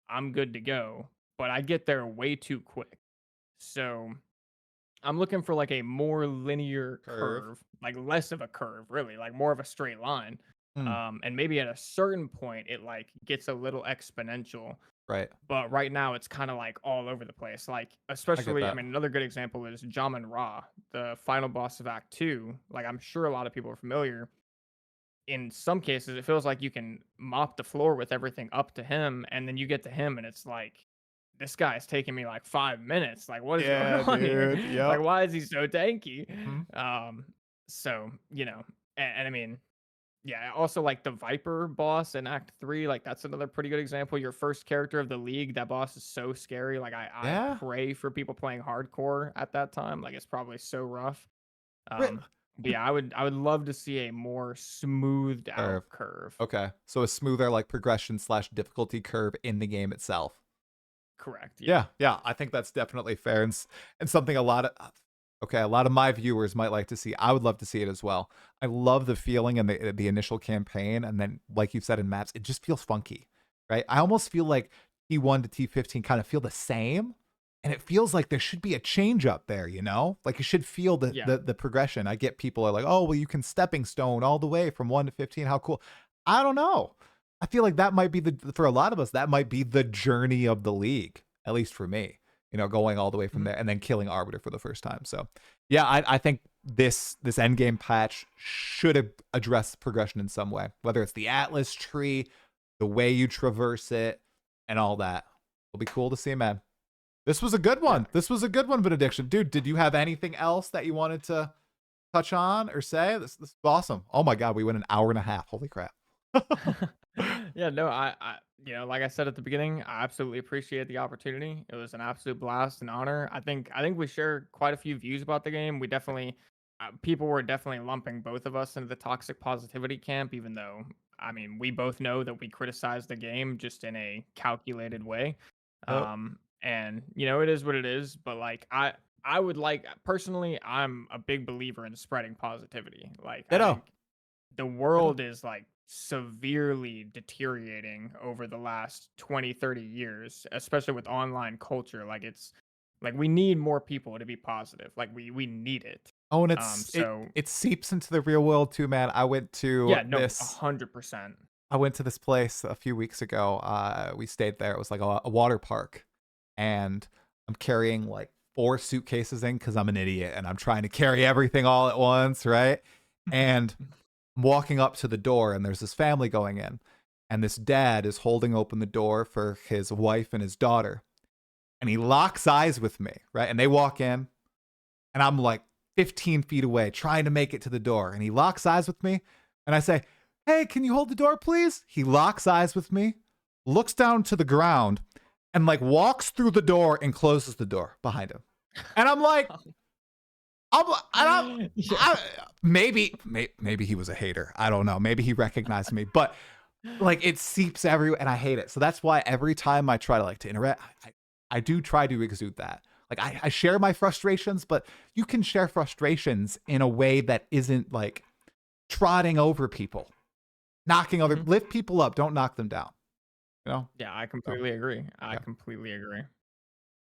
I'm good to go. But I get there way too quick. So I'm looking for like a more linear Curve. curve, like less of a curve, really, like more of a straight line. Mm, And maybe at a certain point, it like gets a little exponential. right. But right now, it's kind of like all over the place. Like, I get especially, I that. mean, another good example is Jamin Ra, the final boss of Act 2. Like, I'm sure a lot of people are familiar. In some cases, it feels like you can mop the floor with everything up to him, and then you get to him, and it's like, this guy's taking me like 5 minutes. Like, what is going Yeah, on here? dude. Like, Yep. why is he so tanky? Hmm. Um, so and I mean, yeah, also like the Viper boss in Act 3, like that's another pretty good example. Your first character of the league, that boss is so scary. Like I Yeah. pray for people playing hardcore at that time. Like it's probably so rough. Ri- But yeah, I would love to see a more smoothed out Curve. curve. Okay. So a smoother like progression slash difficulty curve in the game itself. Correct. Yeah. Yeah, yeah, I think that's definitely fair and something a lot of okay, a lot of my viewers might like to see. I would love to see it as well. I love the feeling and the initial campaign, and then like you said in maps, it just feels funky, right? I almost feel like T1 to T15 kind of feel the same, and it feels like there should be a change up there, you know? Like you should feel the Yeah. the progression. I get people are like, "Oh, well you can stepping stone all the way from 1 to 15. How cool." I don't know. I feel like that might be the for a lot of us that might be the journey of the league, at least for me. You know, going all the way from Mhm. there and then killing Arbiter for the first time. So, yeah, I think this end game patch should address progression in some way, whether it's the Atlas tree, the way you traverse it, and all that. It'll be cool to see, man. This was a good Yeah. one. This was a good one, Benediction. Dude, did you have anything else that you wanted to touch on or say? This is awesome. Oh my god, we went an hour and a half. Holy crap. Yeah, no, like I said at the beginning, I absolutely appreciate the opportunity. It was an absolute blast and honor. I think we share quite a few views about the game. We definitely, people were definitely lumping both of us into the toxic positivity camp, even though, I mean, we both know that we criticize the game just in a calculated way. Yep. And it is what it is. But like, I would like personally, I'm a big believer in spreading positivity. Like, I Ditto. think the Ditto. world is like severely deteriorating over the last 20, 30 years, especially with online culture. Like it's like we need more people to be positive. Like we need it. Oh, and So it seeps into the real world too, man. yeah, no, 100%. I went to this place a few weeks ago. We stayed there. It was like a water park, and I'm carrying like 4 suitcases in because I'm an idiot and I'm trying to carry everything all at once, right? And I'm walking up to the door, and there's this family going in, and this dad is holding open the door for his wife and his daughter, and he locks eyes with me, right? And they walk in, and I'm like 15 feet away trying to make it to the door, and he locks eyes with me, and I say, hey, can you hold the door, please? He locks eyes with me, looks down to the ground, and like walks through the door and closes the door behind him. And I'm like, maybe he was a hater. I don't know. Maybe he recognized me, but like it seeps everywhere, and I hate it. So that's why every time I try to interact, I do try to exude that. Like I share my frustrations, but you can share frustrations in a way that isn't like trotting over people, knocking over, lift people up, don't knock them down. You know? Yeah, I completely agree. I completely agree.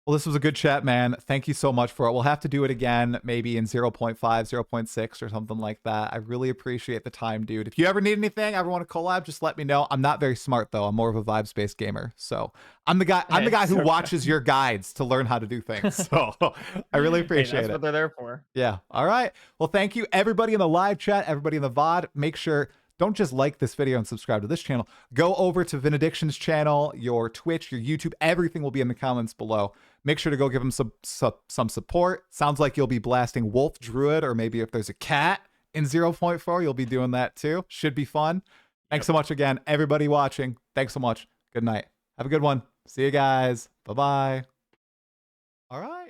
Well, this was a good chat, man. Thank you so much for it. We'll have to do it again, maybe in 0.5, 0.6 or something like that. I really appreciate the time, dude. If you ever need anything, ever want to collab, just let me know. I'm not very smart though. I'm more of a vibes-based gamer. So I'm the guy who watches your guides to learn how to do things. So I really appreciate that's it. what they're there for. Yeah. All right. Well, thank you everybody in the live chat, everybody in the VOD. Make sure, don't just like this video and subscribe to this channel. Go over to Vinidiction's channel, your Twitch, your YouTube, everything will be in the comments below. Make sure to go give him some support. Sounds like you'll be blasting Wolf Druid, or maybe if there's a cat in 0.4, you'll be doing that too. Should be fun. Thanks so much again, everybody watching. Thanks so much. Good night. Have a good one. See you guys. Bye-bye. All right.